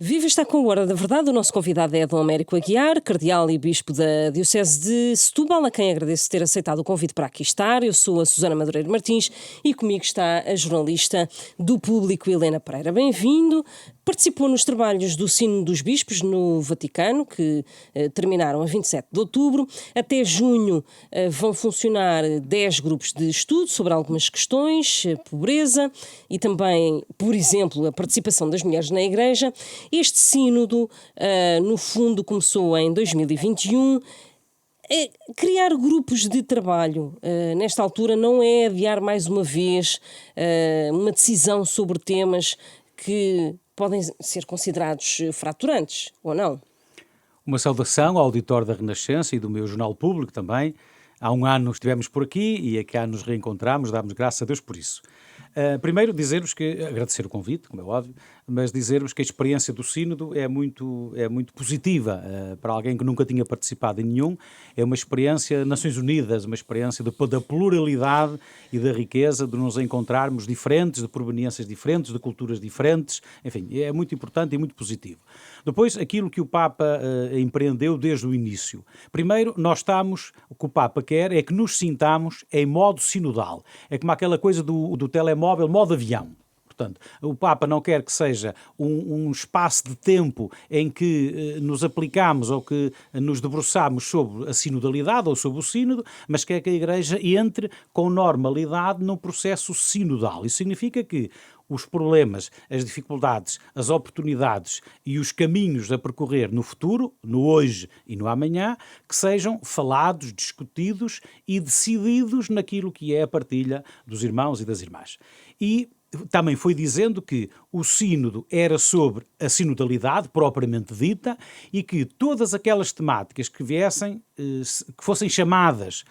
Viva, está com a Hora da Verdade. O nosso convidado é Dom Américo Aguiar, cardeal e bispo da Diocese de Setúbal, a quem agradeço ter aceitado o convite para aqui estar. Eu sou a Susana Madureira Martins e comigo está a jornalista do Público, Helena Pereira. Bem-vindo. Participou nos trabalhos do Sínodo dos Bispos no Vaticano, que terminaram a 27 de outubro. Até junho vão funcionar 10 grupos de estudo sobre algumas questões, pobreza e também, por exemplo, a participação das mulheres na Igreja. Este sínodo, no fundo, começou em 2021. Criar grupos de trabalho, nesta altura, não é adiar mais uma vez uma decisão sobre temas que podem ser considerados fraturantes, ou não? Uma saudação ao auditório da Renascença e do meu jornal Público também. Há um ano estivemos por aqui e aqui há nos reencontramos, damos graças a Deus por isso. Primeiro dizer-vos que, agradecer o convite, como é óbvio, mas dizer-vos que a experiência do Sínodo é muito positiva para alguém que nunca tinha participado em nenhum. É uma experiência Nações Unidas, uma experiência da pluralidade e da riqueza de nos encontrarmos diferentes, de proveniências diferentes, de culturas diferentes. Enfim, é muito importante e muito positivo. Depois, aquilo que o Papa empreendeu desde o início. Primeiro, o que o Papa quer é que nos sintamos em modo sinodal. É como aquela coisa do telemóvel, modo avião. Portanto, o Papa não quer que seja um espaço de tempo em que nos aplicamos ou que nos debruçamos sobre a sinodalidade ou sobre o sínodo, mas quer que a Igreja entre com normalidade num processo sinodal. Isso significa que os problemas, as dificuldades, as oportunidades e os caminhos a percorrer no futuro, no hoje e no amanhã, que sejam falados, discutidos e decididos naquilo que é a partilha dos irmãos e das irmãs. E também foi dizendo que o sínodo era sobre a sinodalidade propriamente dita e que todas aquelas temáticas que que fossem chamadas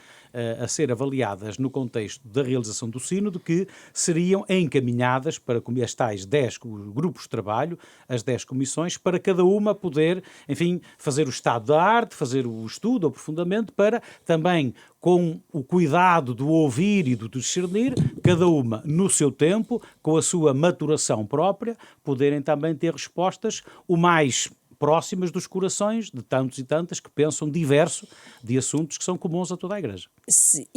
a ser avaliadas no contexto da realização do sínodo, que seriam encaminhadas para as tais 10 grupos de trabalho, as 10 comissões, para cada uma poder, enfim, fazer o estado da arte, fazer o estudo, o aprofundamento, para também, com o cuidado do ouvir e do discernir, cada uma no seu tempo, com a sua maturação própria, poderem também ter respostas o mais próximas dos corações de tantos e tantas que pensam diverso de assuntos que são comuns a toda a Igreja. Se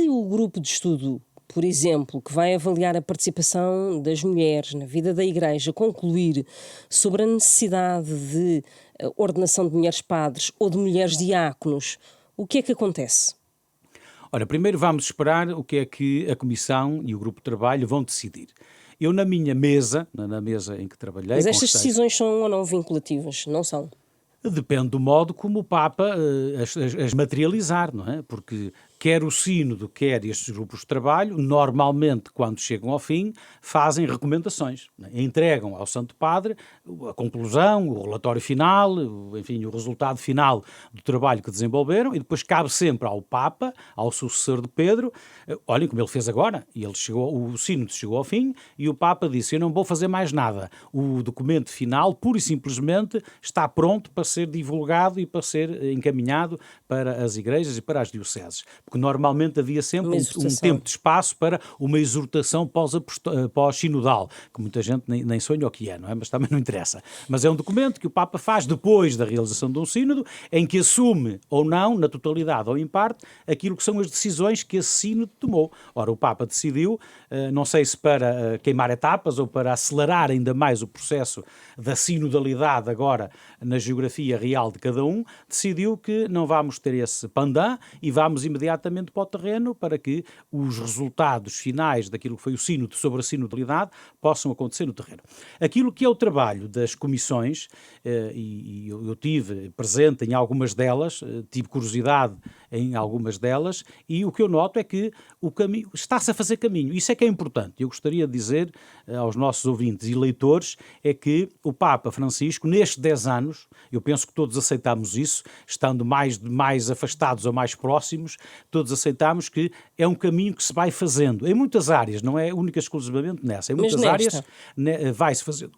o grupo de estudo, por exemplo, que vai avaliar a participação das mulheres na vida da Igreja, concluir sobre a necessidade de ordenação de mulheres padres ou de mulheres diáconos, o que é que acontece? Ora, primeiro vamos esperar o que é que a Comissão e o Grupo de Trabalho vão decidir. Eu, na minha mesa, na mesa em que trabalhei... Mas estas decisões são ou não vinculativas? Não são? Depende do modo como o Papa as materializar, não é? Porque quer o sínodo, quer estes grupos de trabalho, normalmente, quando chegam ao fim, fazem recomendações. Entregam ao Santo Padre a conclusão, o relatório final, enfim, o resultado final do trabalho que desenvolveram, e depois cabe sempre ao Papa, ao sucessor de Pedro, olhem como ele fez agora, o sínodo chegou ao fim, e o Papa disse, eu não vou fazer mais nada. O documento final, pura e simplesmente, está pronto para ser divulgado e para ser encaminhado para as igrejas e para as dioceses. Porque normalmente havia sempre um tempo de espaço para uma exortação pós-sinodal, que muita gente nem sonha o que é, não é? Mas também não interessa. Mas é um documento que o Papa faz depois da realização de um sínodo, em que assume ou não, na totalidade ou em parte, aquilo que são as decisões que esse sínodo tomou. Ora, o Papa decidiu, não sei se para queimar etapas ou para acelerar ainda mais o processo da sinodalidade agora na geografia real de cada um, decidiu que não vamos ter esse pandan e vamos imediatamente para o terreno para que os resultados finais daquilo que foi o sínodo sobre a sinodalidade possam acontecer no terreno. Aquilo que é o trabalho das comissões, e eu tive presente em algumas delas, tive curiosidade em algumas delas, e o que eu noto é que o caminho está-se a fazer caminho. Isso é que é importante. Eu gostaria de dizer aos nossos ouvintes e leitores é que o Papa Francisco, nestes 10 anos, eu penso que todos aceitamos isso, estando mais afastados ou mais próximos, todos aceitamos que é um caminho que se vai fazendo. Em muitas áreas, não é única exclusivamente nessa. Em muitas áreas vai-se fazendo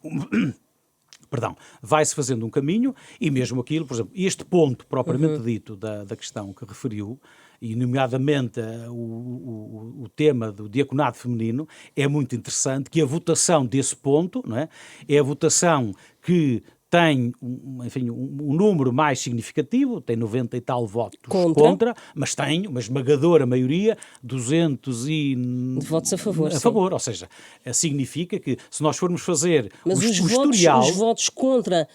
Perdão, vai-se fazendo um caminho e mesmo aquilo, por exemplo, este ponto propriamente dito da questão que referiu, e nomeadamente o tema do diaconato feminino, é muito interessante que a votação desse ponto, não é? É a votação que tem, enfim, um número mais significativo, tem 90 e tal votos contra, mas tem uma esmagadora maioria, 200 e... de votos a favor, a favor, ou seja, significa que se nós formos fazer mas o historial... Os votos contra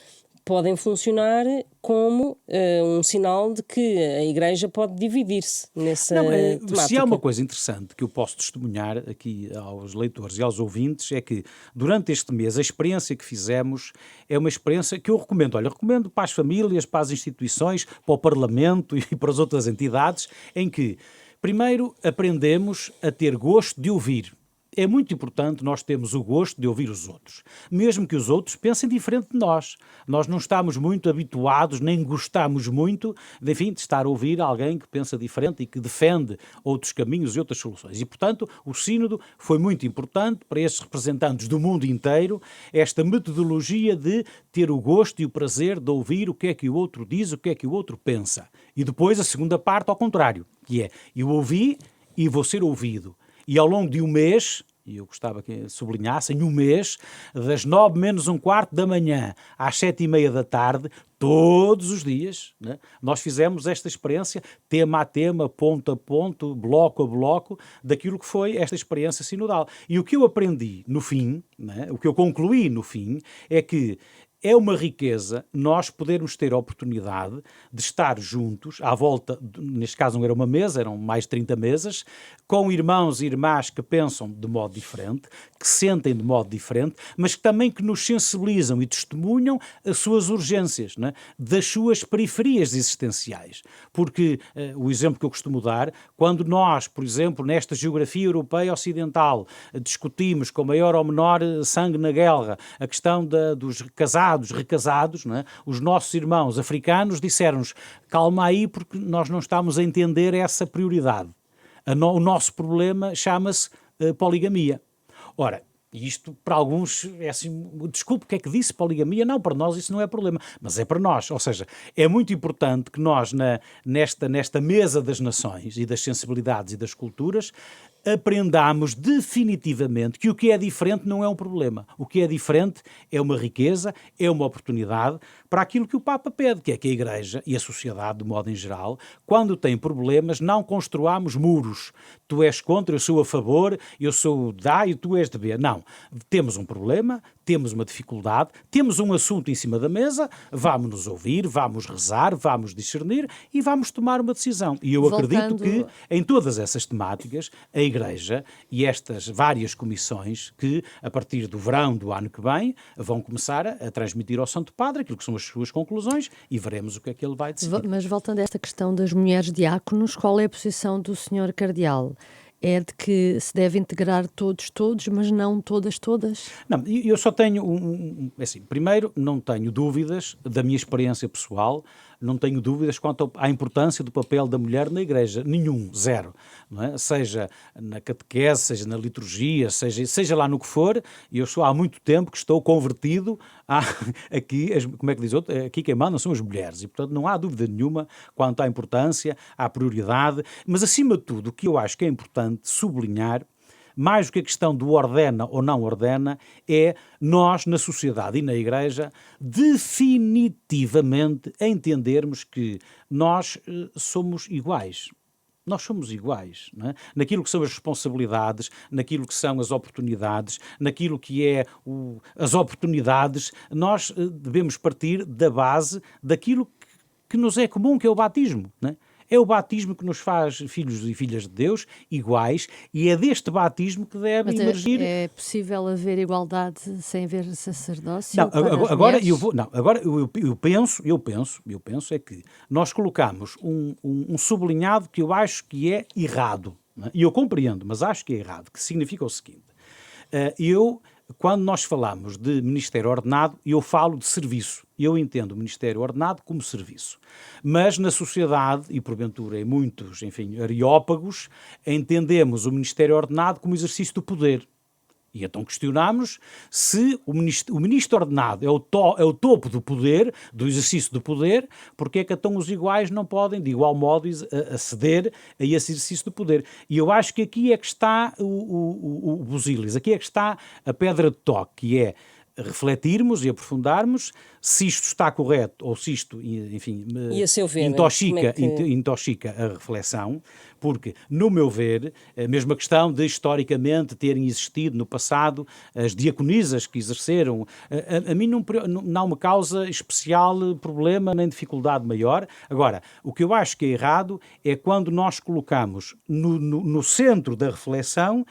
podem funcionar como um sinal de que a Igreja pode dividir-se nessa temática. Se há uma coisa interessante que eu posso testemunhar aqui aos leitores e aos ouvintes, é que durante este mês a experiência que fizemos é uma experiência que eu recomendo. Olha, recomendo para as famílias, para as instituições, para o Parlamento e para as outras entidades, em que, primeiro, aprendemos a ter gosto de ouvir. É muito importante nós termos o gosto de ouvir os outros, mesmo que os outros pensem diferente de nós. Nós não estamos muito habituados, nem gostamos muito, de estar a ouvir alguém que pensa diferente e que defende outros caminhos e outras soluções. E, portanto, o Sínodo foi muito importante para estes representantes do mundo inteiro, esta metodologia de ter o gosto e o prazer de ouvir o que é que o outro diz, o que é que o outro pensa. E depois a segunda parte ao contrário, que é, eu ouvi e vou ser ouvido. E ao longo de um mês, e eu gostava que sublinhassem, um mês, das 9 menos um quarto da manhã às 7:30 da tarde, todos os dias, né, nós fizemos esta experiência, tema a tema, ponto a ponto, bloco a bloco, daquilo que foi esta experiência sinodal. E o que eu aprendi no fim, né, o que eu concluí no fim, é que é uma riqueza nós podermos ter a oportunidade de estar juntos, à volta, neste caso não era uma mesa, eram mais de 30 mesas, com irmãos e irmãs que pensam de modo diferente, que sentem de modo diferente, mas que também que nos sensibilizam e testemunham as suas urgências, não é? Das suas periferias existenciais. Porque o exemplo que eu costumo dar, quando nós, por exemplo, nesta geografia europeia ocidental, discutimos com maior ou menor sangue na guerra a questão dos casados, recasados, não é? Os nossos irmãos africanos disseram-nos, calma aí porque nós não estamos a entender essa prioridade. O nosso problema chama-se poligamia. Ora, isto para alguns é assim, desculpe, o que é que disse poligamia? Não, para nós isso não é problema, mas é para nós. Ou seja, é muito importante que nós nesta mesa das nações e das sensibilidades e das culturas aprendamos definitivamente que o que é diferente não é um problema. O que é diferente é uma riqueza, é uma oportunidade para aquilo que o Papa pede, que é que a Igreja e a sociedade, de modo em geral, quando tem problemas, não construamos muros. Tu és contra, eu sou a favor, eu sou de A e tu és de B. Não. Temos um problema, temos uma dificuldade, temos um assunto em cima da mesa, vamos nos ouvir, vamos rezar, vamos discernir e vamos tomar uma decisão. E eu acredito que em todas essas temáticas, a Igreja e estas várias comissões que, a partir do verão do ano que vem, vão começar a transmitir ao Santo Padre aquilo que são as suas conclusões e veremos o que é que ele vai decidir. Mas voltando a esta questão das mulheres diáconos, qual é a posição do Sr. Cardeal? É de que se deve integrar todos, mas não todas? Não, eu só tenho assim, primeiro, não tenho dúvidas da minha experiência pessoal, não tenho dúvidas quanto à importância do papel da mulher na Igreja. Nenhum, zero. Não é? Seja na catequese, seja na liturgia, seja lá no que for, eu sou há muito tempo que estou convertido aqui, como é que diz outro? Aqui quem manda são as mulheres e, portanto, não há dúvida nenhuma quanto à importância, à prioridade, mas, acima de tudo, o que eu acho que é importante sublinhar, mais do que a questão do ordena ou não ordena, é nós, na sociedade e na Igreja, definitivamente entendermos que nós somos iguais. Nós somos iguais, não é? Naquilo que são as responsabilidades, naquilo que são as oportunidades, naquilo que é as oportunidades, nós devemos partir da base daquilo que nos é comum, que é o batismo, não é? É o batismo que nos faz filhos e filhas de Deus iguais e é deste batismo que deve emergir... É possível haver igualdade sem haver sacerdócio? Não, agora eu penso é que nós colocamos um sublinhado que eu acho que é errado, não é? E eu compreendo, mas acho que é errado, que significa o seguinte, quando nós falamos de ministério ordenado, eu falo de serviço. Eu entendo o ministério ordenado como serviço. Mas na sociedade, e porventura em muitos, areópagos, entendemos o ministério ordenado como exercício do poder. E então questionámos se o ministro ordenado é o topo do poder, do exercício do poder, porque é que então os iguais não podem, de igual modo, aceder a esse exercício do poder. E eu acho que aqui é que está o busilis, aqui é que está a pedra de toque, que é refletirmos e aprofundarmos se isto está correto ou se isto, enfim, E a seu ver, intoxica a reflexão, porque, no meu ver, mesmo a questão de historicamente terem existido no passado as diaconisas que exerceram, a mim não me causa especial problema nem dificuldade maior. Agora, o que eu acho que é errado é quando nós colocamos no centro da reflexão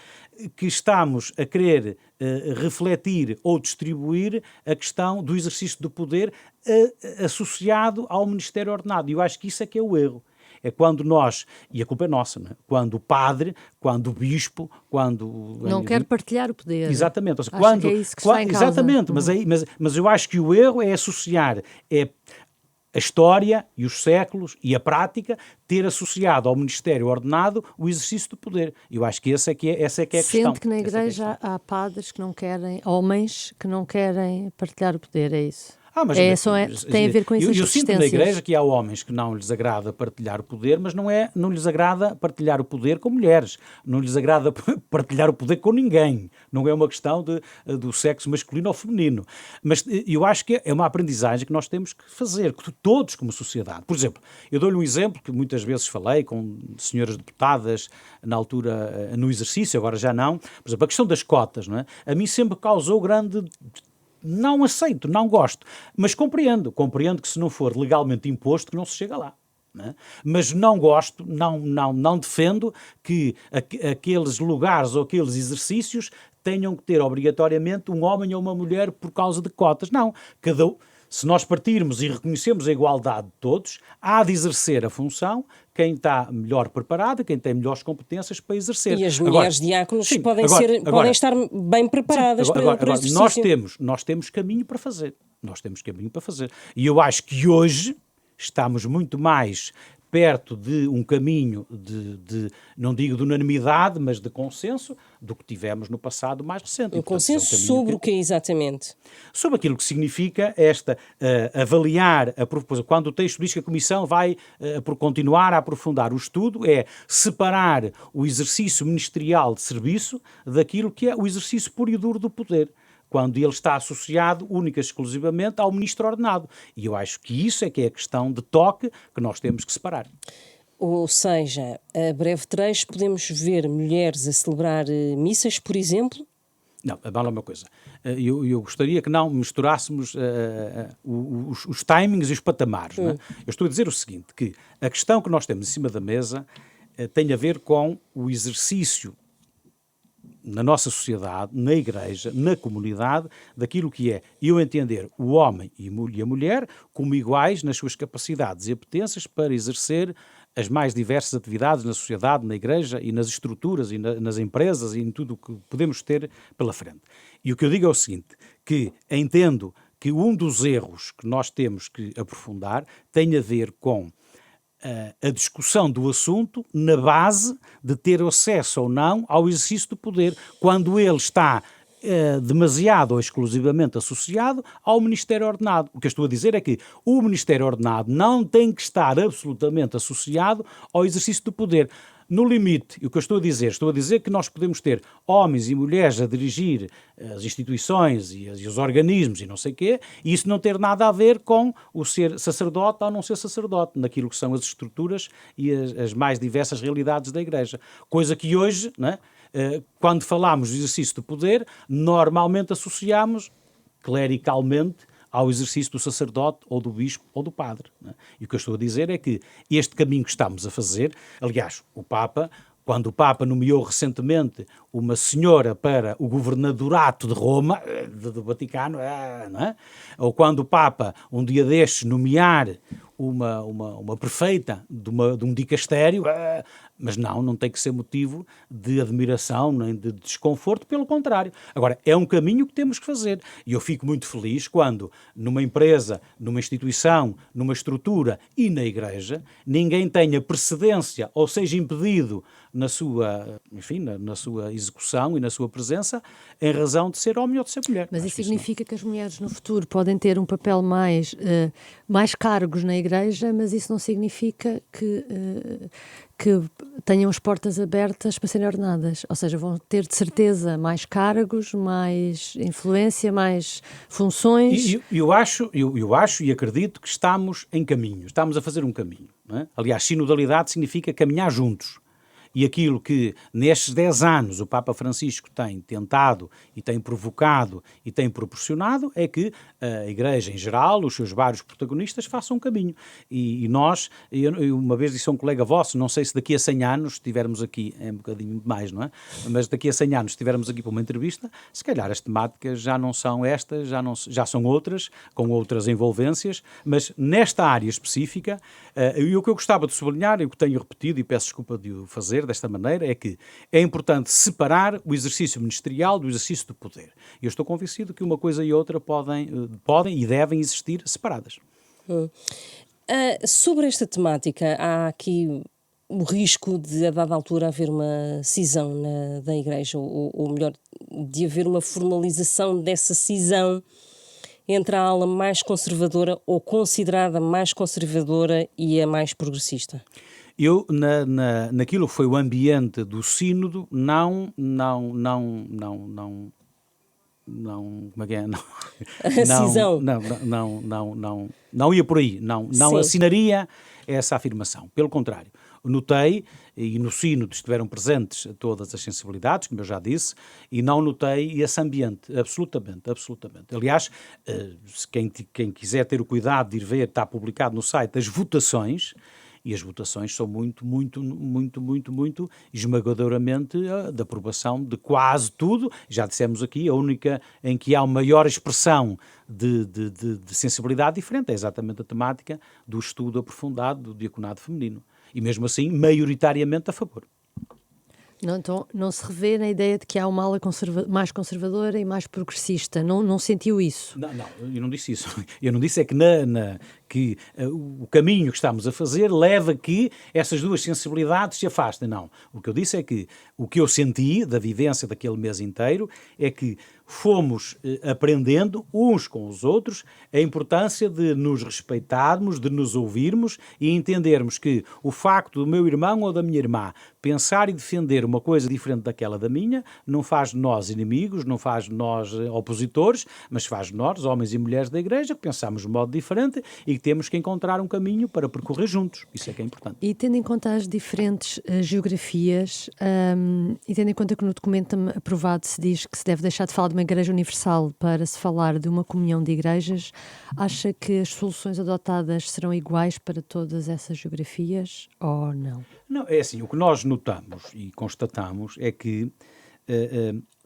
que estamos a querer refletir ou distribuir a questão do exercício do poder associado ao Ministério Ordenado. E eu acho que isso é que é o erro. É quando nós, e a culpa é nossa, não é? Quando o padre, quando o bispo, quando... Não quer partilhar o poder. Exatamente. Ou seja, quando, que é isso que está em causa. Exatamente, mas eu acho que o erro é associar a história e os séculos e a prática ter associado ao Ministério Ordenado o exercício do poder. Eu acho que essa é que é a questão. Sente que na Igreja há padres que não querem, homens que não querem partilhar o poder, é isso? Tem a ver com essas eu sinto na Igreja que há homens que não lhes agrada partilhar o poder, mas não lhes agrada partilhar o poder com mulheres, não lhes agrada partilhar o poder com ninguém, não é uma questão do sexo masculino ou feminino, mas eu acho que é uma aprendizagem que nós temos que fazer, todos como sociedade. Por exemplo, eu dou-lhe um exemplo que muitas vezes falei com senhoras deputadas na altura, no exercício, agora já não, por exemplo, a questão das cotas, não é? A mim sempre causou grande... Não aceito, não gosto, mas compreendo que se não for legalmente imposto que não se chega lá. Não é? Mas não gosto, não defendo que aqueles lugares ou aqueles exercícios tenham que ter obrigatoriamente um homem ou uma mulher por causa de cotas. Não, se nós partirmos e reconhecemos a igualdade de todos, há de exercer a função quem está melhor preparado, quem tem melhores competências para exercer. E as mulheres diáconos podem estar bem preparadas para esse exercício. Nós temos caminho para fazer. E eu acho que hoje estamos muito mais perto de um caminho não digo de unanimidade, mas de consenso, do que tivemos no passado mais recente. Um consenso sobre o que exatamente? Sobre aquilo que significa avaliar, quando o texto diz que a Comissão vai continuar a aprofundar o estudo, é separar o exercício ministerial de serviço daquilo que é o exercício puro e duro do poder, quando ele está associado única e exclusivamente ao ministro ordenado. E eu acho que isso é que é a questão de toque que nós temos que separar. Ou seja, a breve trecho podemos ver mulheres a celebrar missas, por exemplo? Não, vale uma coisa. Eu gostaria que não misturássemos os timings e os patamares. Não é? Eu estou a dizer o seguinte, que a questão que nós temos em cima da mesa tem a ver com o exercício na nossa sociedade, na Igreja, na comunidade, daquilo que é eu entender o homem e a mulher como iguais nas suas capacidades e apetências para exercer as mais diversas atividades na sociedade, na Igreja e nas estruturas e nas empresas e em tudo o que podemos ter pela frente. E o que eu digo é o seguinte, que entendo que um dos erros que nós temos que aprofundar tem a ver com a discussão do assunto na base de ter acesso ou não ao exercício do poder, quando ele está demasiado ou exclusivamente associado ao Ministério Ordenado. O que eu estou a dizer é que o Ministério Ordenado não tem que estar absolutamente associado ao exercício do poder. No limite, o que eu estou a dizer que nós podemos ter homens e mulheres a dirigir as instituições e os organismos e não sei o quê, e isso não ter nada a ver com o ser sacerdote ou não ser sacerdote, naquilo que são as estruturas e as mais diversas realidades da Igreja. Coisa que hoje, não é? Quando falamos do exercício do poder, normalmente associamos clericalmente ao exercício do sacerdote ou do bispo ou do padre. Não é? E o que eu estou a dizer é que este caminho que estamos a fazer, aliás, quando o Papa nomeou recentemente uma senhora para o governadorato de Roma, do Vaticano, não é? Ou quando o Papa, um dia destes, nomear uma prefeita de um dicastério, Mas não tem que ser motivo de admiração nem de desconforto, pelo contrário. Agora, é um caminho que temos que fazer. E eu fico muito feliz quando, numa empresa, numa instituição, numa estrutura e na Igreja, ninguém tenha precedência ou seja impedido na sua, enfim, na sua execução e na sua presença, em razão de ser homem ou de ser mulher. Mas Acho isso que significa que as mulheres no futuro podem ter um papel mais cargos na Igreja, mas isso não significa que tenham as portas abertas para serem ordenadas. Ou seja, vão ter de certeza mais cargos, mais influência, mais funções. Eu acho e acredito que estamos em caminho, estamos a fazer um caminho. Não é? Aliás, sinodalidade significa caminhar juntos. E aquilo que nestes 10 anos o Papa Francisco tem tentado e tem provocado e tem proporcionado é que a Igreja em geral, os seus vários protagonistas, façam um caminho. E nós, eu uma vez disse a um colega vosso, não sei se daqui a 100 anos estivermos aqui, é um bocadinho demais, não é? Mas daqui a 100 anos estivermos aqui para uma entrevista, se calhar as temáticas já não são estas, já são outras, com outras envolvências, mas nesta área específica, e o que eu gostava de sublinhar, e o que tenho repetido e peço desculpa de o fazer desta maneira, é que é importante separar o exercício ministerial do exercício do poder. Eu estou convencido que uma coisa e outra podem e devem existir separadas. Sobre esta temática, há aqui o risco de, a dada altura, haver uma cisão da Igreja, ou melhor, de haver uma formalização dessa cisão entre a ala mais conservadora ou considerada mais conservadora e a mais progressista? Eu, naquilo que foi o ambiente do sínodo, como é que é? Cisão. Não ia por aí, não assinaria essa afirmação. Pelo contrário, notei, e no sínodo estiveram presentes todas as sensibilidades, como eu já disse, e não notei esse ambiente, absolutamente. Aliás, quem quiser ter o cuidado de ir ver, está publicado no site as votações, e as votações são muito esmagadoramente de aprovação de quase tudo. Já dissemos aqui, a única em que há uma maior expressão de sensibilidade diferente é exatamente a temática do estudo aprofundado do diaconado feminino. E mesmo assim, maioritariamente a favor. Não, então, não se revê na ideia de que há uma ala mais conservadora e mais progressista. Não sentiu isso? Não, eu não disse isso. Eu não disse é que que o caminho que estamos a fazer leva a que essas duas sensibilidades se afastem. Não. O que eu disse é que o que eu senti da vivência daquele mês inteiro é que fomos aprendendo uns com os outros a importância de nos respeitarmos, de nos ouvirmos e entendermos que o facto do meu irmão ou da minha irmã pensar e defender uma coisa diferente daquela da minha não faz de nós inimigos, não faz de nós opositores, mas faz de nós, homens e mulheres da Igreja, que pensamos de modo diferente e que temos que encontrar um caminho para percorrer juntos. Isso é que é importante. E tendo em conta as diferentes geografias e tendo em conta que no documento aprovado se diz que se deve deixar de falar de uma Igreja Universal para se falar de uma comunhão de igrejas, acha que as soluções adotadas serão iguais para todas essas geografias ou não? Não, é assim, o que nós notamos e constatamos é que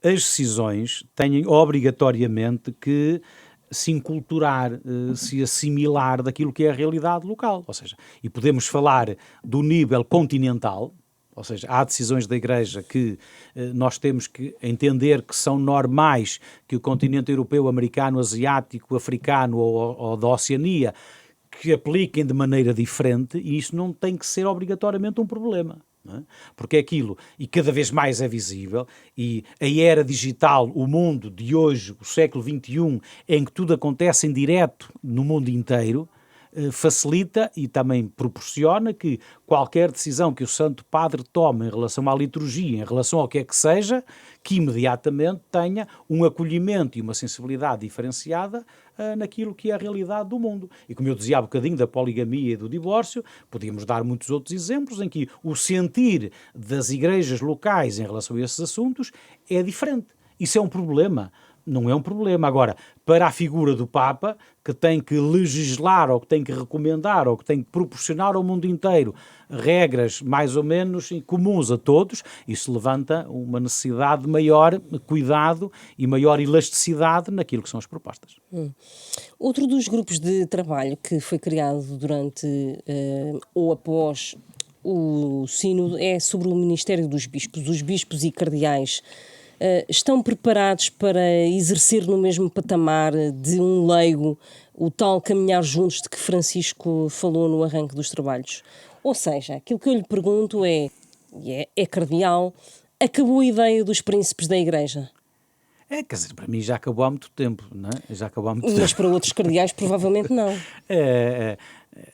as decisões têm obrigatoriamente que se inculturar, se assimilar daquilo que é a realidade local. Ou seja, e podemos falar do nível continental, ou seja, há decisões da Igreja que nós temos que entender que são normais que o continente europeu, americano, asiático, africano ou da Oceania que apliquem de maneira diferente, e isso não tem que ser obrigatoriamente um problema. Não é? Porque é aquilo, e cada vez mais é visível, e a era digital, o mundo de hoje, o século XXI, em que tudo acontece em direto no mundo inteiro, facilita e também proporciona que qualquer decisão que o Santo Padre tome em relação à liturgia, em relação ao que é que seja, que imediatamente tenha um acolhimento e uma sensibilidade diferenciada naquilo que é a realidade do mundo. E como eu dizia há bocadinho da poligamia e do divórcio, podíamos dar muitos outros exemplos em que o sentir das igrejas locais em relação a esses assuntos é diferente. Isso é um problema. Não é um problema. Agora, para a figura do Papa, que tem que legislar, ou que tem que recomendar, ou que tem que proporcionar ao mundo inteiro regras mais ou menos comuns a todos, isso levanta uma necessidade de maior cuidado e maior elasticidade naquilo que são as propostas. Outro dos grupos de trabalho que foi criado durante ou após o sínodo é sobre o ministério dos bispos. Os bispos e cardeais estão preparados para exercer no mesmo patamar de um leigo o tal caminhar juntos de que Francisco falou no arranque dos trabalhos? Ou seja, aquilo que eu lhe pergunto é cardeal, acabou a ideia dos príncipes da Igreja? Quer dizer, para mim já acabou há muito tempo, não é? Já acabou há muito Mas tempo. para outros cardeais provavelmente não.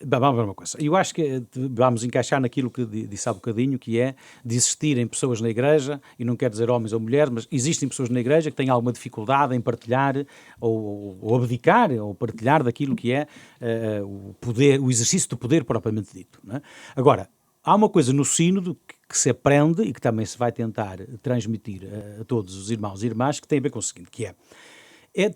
Vamos ver uma coisa. Eu acho que vamos encaixar naquilo que disse há bocadinho, que é de existirem pessoas na Igreja, e não quer dizer homens ou mulheres, mas existem pessoas na Igreja que têm alguma dificuldade em partilhar ou abdicar ou partilhar daquilo que é o poder, o exercício do poder propriamente dito, não é? Agora, há uma coisa no sínodo que se aprende e que também se vai tentar transmitir a todos os irmãos e irmãs, que tem a ver com o seguinte, que é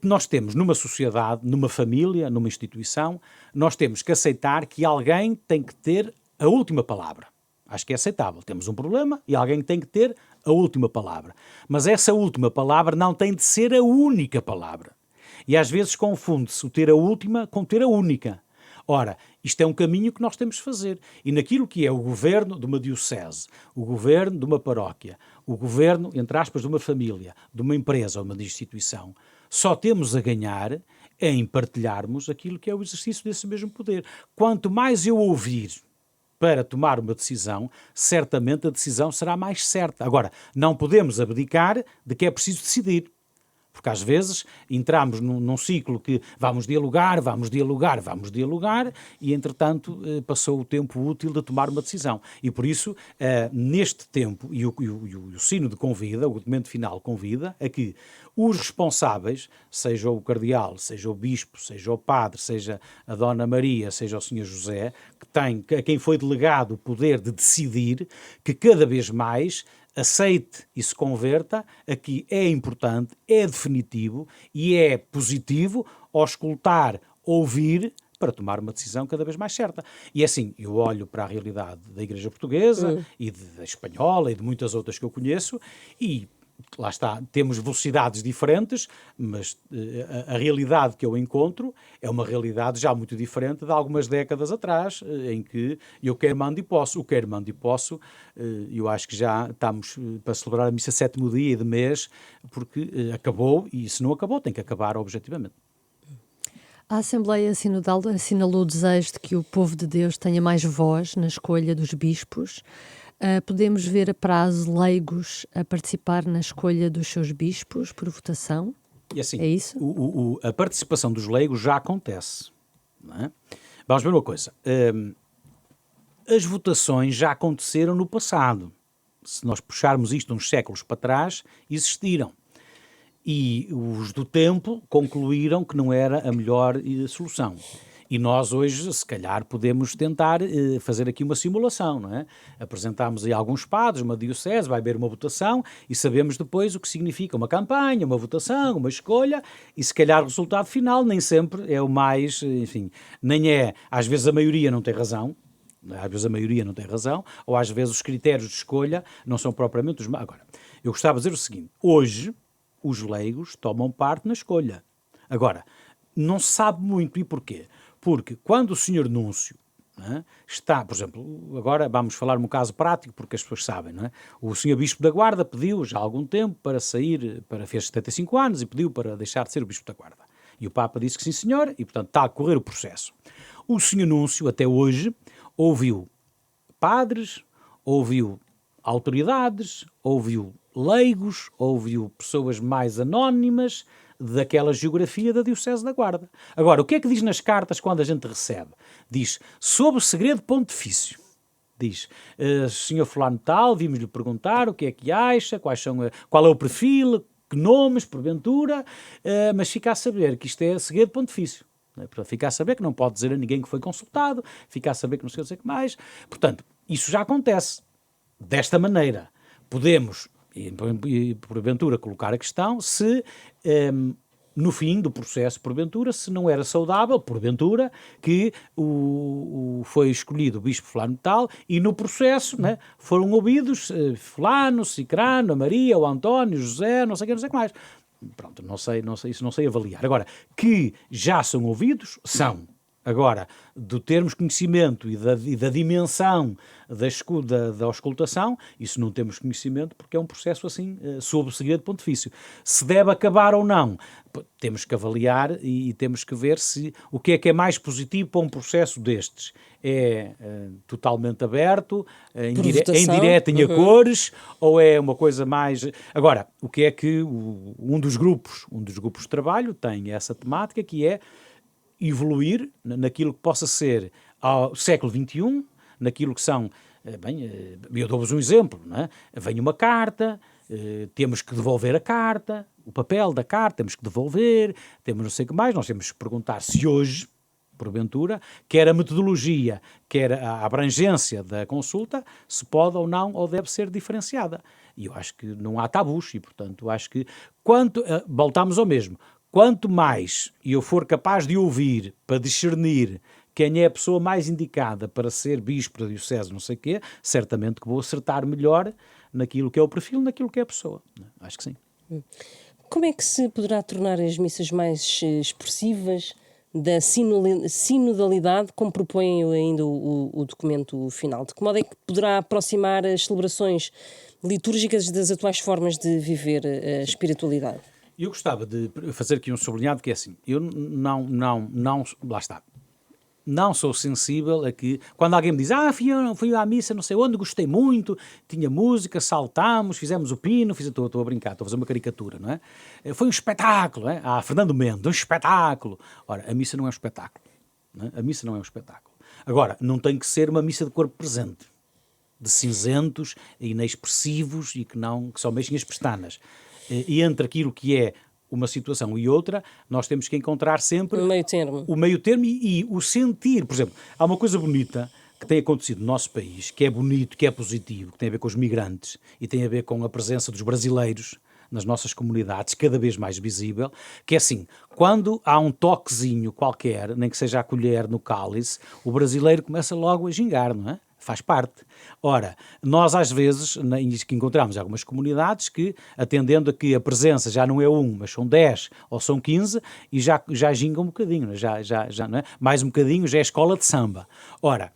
nós temos numa sociedade, numa família, numa instituição, nós temos que aceitar que alguém tem que ter a última palavra. Acho que é aceitável. Temos um problema e alguém tem que ter a última palavra. Mas essa última palavra não tem de ser a única palavra. E às vezes confunde-se o ter a última com ter a única. Ora, isto é um caminho que nós temos de fazer. E naquilo que é o governo de uma diocese, o governo de uma paróquia, o governo, entre aspas, de uma família, de uma empresa ou de uma instituição, só temos a ganhar em partilharmos aquilo que é o exercício desse mesmo poder. Quanto mais eu ouvir para tomar uma decisão, certamente a decisão será mais certa. Agora, não podemos abdicar de que é preciso decidir. Porque às vezes entramos num ciclo que vamos dialogar, e entretanto passou o tempo útil de tomar uma decisão. E por isso, neste tempo, e o sínodo convida, o documento final convida, a que os responsáveis, seja o cardeal, seja o bispo, seja o padre, seja a Dona Maria, seja o Sr. José, a quem foi delegado o poder de decidir, que cada vez mais aceite e se converta a que é importante, é definitivo e é positivo auscultar, ouvir, para tomar uma decisão cada vez mais certa. E assim, eu olho para a realidade da Igreja Portuguesa e da espanhola e de muitas outras que eu conheço e lá está, temos velocidades diferentes, mas a realidade que eu encontro é uma realidade já muito diferente de algumas décadas atrás, em que eu quero, mando e posso. O quero, mando e posso, eu acho que já estamos para celebrar a missa sétimo dia e de mês, porque acabou, e se não acabou, tem que acabar objetivamente. A Assembleia Sinodal assinalou o desejo de que o povo de Deus tenha mais voz na escolha dos bispos. Podemos ver a prazo leigos a participar na escolha dos seus bispos por votação? E assim, é isso? A participação dos leigos já acontece. Não é? Vamos ver uma coisa. As votações já aconteceram no passado. Se nós puxarmos isto uns séculos para trás, existiram. E os do tempo concluíram que não era a melhor solução. E nós hoje, se calhar, podemos tentar fazer aqui uma simulação, não é? Apresentamos aí alguns padres, uma diocese, vai haver uma votação e sabemos depois o que significa uma campanha, uma votação, uma escolha e se calhar o resultado final nem sempre é o mais, enfim, nem é, às vezes a maioria não tem razão, ou às vezes os critérios de escolha não são propriamente os mais. Agora, eu gostava de dizer o seguinte, hoje os leigos tomam parte na escolha. Agora, não se sabe muito e porquê? Porque quando o senhor Núncio está, por exemplo, agora vamos falar um caso prático porque as pessoas sabem, não é? O senhor Bispo da Guarda pediu já há algum tempo para sair, fez 75 anos e pediu para deixar de ser o Bispo da Guarda. E o Papa disse que sim senhor e portanto está a correr o processo. O senhor Núncio até hoje ouviu padres, ouviu autoridades, ouviu leigos, ouviu pessoas mais anónimas daquela geografia da Diocese da Guarda. Agora, o que é que diz nas cartas quando a gente recebe? Diz, sob o segredo pontifício. Diz, senhor fulano tal, vimos-lhe perguntar o que é que acha, qual é o perfil, que nomes, porventura, mas fica a saber que isto é segredo pontifício. Para ficar a saber que não pode dizer a ninguém que foi consultado, ficar a saber que não sei o que mais. Portanto, isso já acontece desta maneira. Podemos, e porventura, colocar a questão se no fim do processo, porventura, se não era saudável, porventura, que foi escolhido o bispo fulano tal e no processo foram ouvidos fulano, cicrano, a Maria, o António, o José, não sei o que mais. Pronto, não sei, isso não sei avaliar. Agora, que já são ouvidos, são. Agora, de termos conhecimento e da dimensão da auscultação, isso não temos conhecimento porque é um processo assim, sob segredo pontifício. Se deve acabar ou não, temos que avaliar e temos que ver o que é mais positivo para um processo destes. É totalmente aberto, em direto, em a cores, ou é uma coisa mais... Agora, o que é que um dos grupos de trabalho tem essa temática, que é evoluir naquilo que possa ser ao século XXI, naquilo que são, eu dou-vos um exemplo, não é? Vem uma carta, temos que devolver a carta, o papel da carta temos que devolver, temos não sei o que mais, nós temos que perguntar se hoje, porventura, quer a metodologia, quer a abrangência da consulta, se pode ou não, ou deve ser diferenciada. E eu acho que não há tabus, e portanto acho que, voltamos ao mesmo, quanto mais eu for capaz de ouvir para discernir quem é a pessoa mais indicada para ser bispo da diocese, não sei o quê, certamente que vou acertar melhor naquilo que é o perfil, naquilo que é a pessoa. Acho que sim. Como é que se poderá tornar as missas mais expressivas da sinodalidade, como propõe ainda o documento final? De que modo é que poderá aproximar as celebrações litúrgicas das atuais formas de viver a espiritualidade? Eu gostava de fazer aqui um sublinhado que é assim, eu lá está, não sou sensível a que, quando alguém me diz, fui à missa não sei onde, gostei muito, tinha música, saltámos, fizemos o pino, estou a brincar, estou a fazer uma caricatura, não é? Foi um espetáculo, não é? Fernando Mendes, um espetáculo. Ora, a missa não é um espetáculo, não é? A missa não é um espetáculo. Agora, não tem que ser uma missa de corpo presente, de cinzentos e inexpressivos e que só mexem as pestanas. E entre aquilo que é uma situação e outra, nós temos que encontrar sempre o meio termo. O meio termo e o sentir. Por exemplo, há uma coisa bonita que tem acontecido no nosso país, que é bonito, que é positivo, que tem a ver com os migrantes e tem a ver com a presença dos brasileiros nas nossas comunidades, cada vez mais visível, que é assim, quando há um toquezinho qualquer, nem que seja a colher no cálice, o brasileiro começa logo a gingar, não é? Faz parte. Ora, nós às vezes que encontramos algumas comunidades que, atendendo a que a presença já não é mas são 10 ou são 15, e já gingam um bocadinho, não é? Mais um bocadinho já é escola de samba. Ora,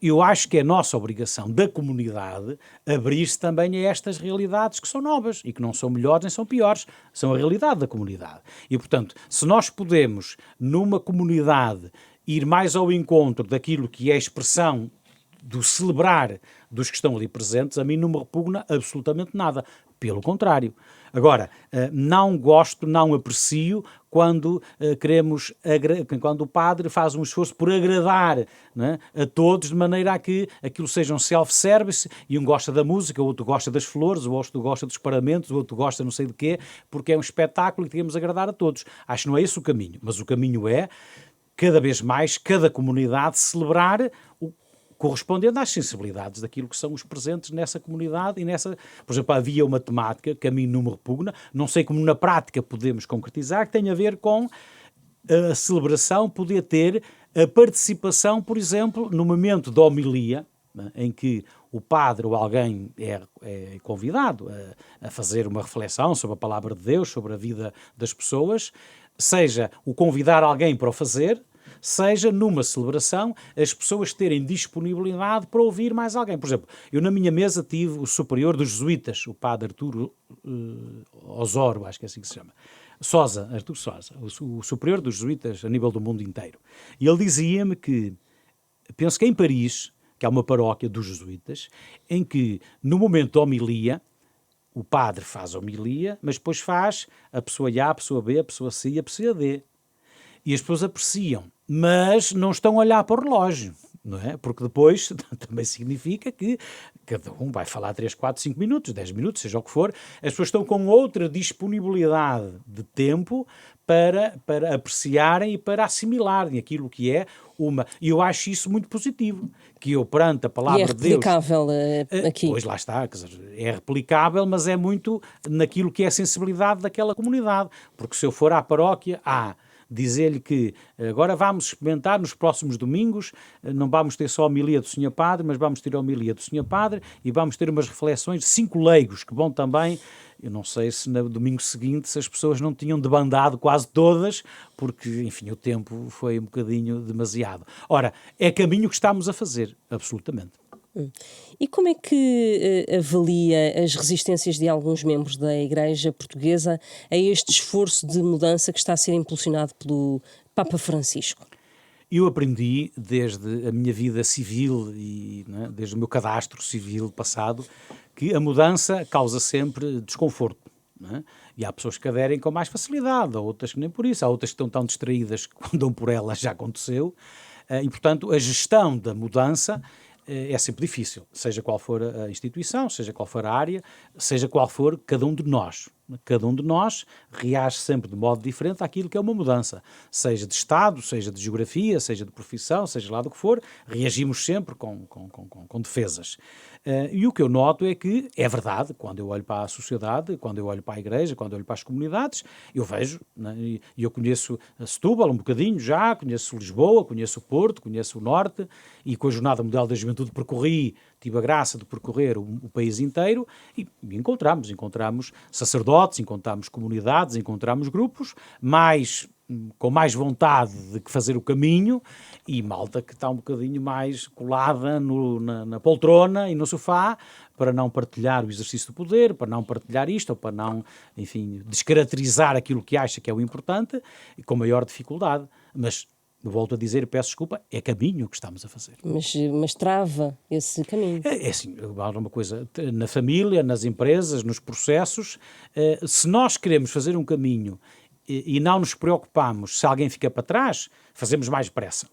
eu acho que é nossa obrigação da comunidade abrir-se também a estas realidades que são novas e que não são melhores nem são piores, são a realidade da comunidade. E, portanto, se nós podemos, numa comunidade, ir mais ao encontro daquilo que é a expressão do celebrar dos que estão ali presentes, a mim não me repugna absolutamente nada. Pelo contrário. Agora, não gosto, não aprecio quando quando o padre faz um esforço por agradar, não é, a todos, de maneira a que aquilo seja um self-service e um gosta da música, o outro gosta das flores, o outro gosta dos paramentos, o outro gosta não sei de quê, porque é um espetáculo e queremos agradar a todos. Acho que não é esse o caminho, mas o caminho é, cada vez mais, cada comunidade celebrar correspondendo às sensibilidades daquilo que são os presentes nessa comunidade e nessa... Por exemplo, havia uma temática que a mim não me repugna, não sei como na prática podemos concretizar, que tem a ver com a celebração poder ter a participação, por exemplo, no momento da homilia, em que o padre ou alguém é convidado a fazer uma reflexão sobre a palavra de Deus, sobre a vida das pessoas, seja o convidar alguém para o fazer, seja numa celebração as pessoas terem disponibilidade para ouvir mais alguém. Por exemplo, eu na minha mesa tive o superior dos jesuítas, o padre Arturo Osório, acho que é assim que se chama, Arturo Sosa, o superior dos jesuítas a nível do mundo inteiro. E ele dizia-me que, penso que em Paris, que há uma paróquia dos jesuítas, em que no momento da homilia, o padre faz a homilia, mas depois faz a pessoa A, a pessoa B, a pessoa C e a pessoa D. E as pessoas apreciam, mas não estão a olhar para o relógio, não é? Porque depois também significa que cada um vai falar 3, 4, 5 minutos, 10 minutos, seja o que for. As pessoas estão com outra disponibilidade de tempo para apreciarem e para assimilarem aquilo que é uma... E eu acho isso muito positivo, que eu, perante a palavra de Deus... E é replicável aqui. Pois, lá está, quer dizer, é replicável, mas é muito naquilo que é a sensibilidade daquela comunidade. Porque se eu for à paróquia, dizer-lhe que agora vamos experimentar nos próximos domingos, não vamos ter só a homilia do Sr. Padre, mas vamos ter a homilia do Sr. Padre e vamos ter umas reflexões de 5 leigos que vão também. Eu não sei se no domingo seguinte se as pessoas não tinham debandado quase todas, porque, enfim, o tempo foi um bocadinho demasiado. Ora, é caminho que estamos a fazer, absolutamente. E como é que avalia as resistências de alguns membros da Igreja Portuguesa a este esforço de mudança que está a ser impulsionado pelo Papa Francisco? Eu aprendi desde a minha vida civil e desde o meu cadastro civil passado que a mudança causa sempre desconforto. E há pessoas que aderem com mais facilidade, há outras que nem por isso, há outras que estão tão distraídas que quando dão por ela já aconteceu. E, portanto, a gestão da mudança é sempre difícil, seja qual for a instituição, seja qual for a área, seja qual for cada um de nós. Cada um de nós reage sempre de modo diferente àquilo que é uma mudança, seja de estado, seja de geografia, seja de profissão, seja lá do que for, reagimos sempre com defesas. E o que eu noto é que é verdade, quando eu olho para a sociedade, quando eu olho para a igreja, quando eu olho para as comunidades, eu vejo, e eu conheço Setúbal um bocadinho já, conheço Lisboa, conheço o Porto, conheço o Norte, e com a Jornada Mundial da Juventude tive a graça de percorrer o país inteiro e encontramos sacerdotes, encontramos comunidades, encontramos grupos com mais vontade de fazer o caminho e malta que está um bocadinho mais colada na poltrona e no sofá para não partilhar o exercício do poder, para não partilhar isto, ou para não, enfim, descaracterizar aquilo que acha que é o importante e com maior dificuldade. Mas volto a dizer, peço desculpa, é caminho que estamos a fazer. Mas trava esse caminho. É assim, uma coisa, na família, nas empresas, nos processos, se nós queremos fazer um caminho e não nos preocupamos se alguém fica para trás, fazemos mais depressa.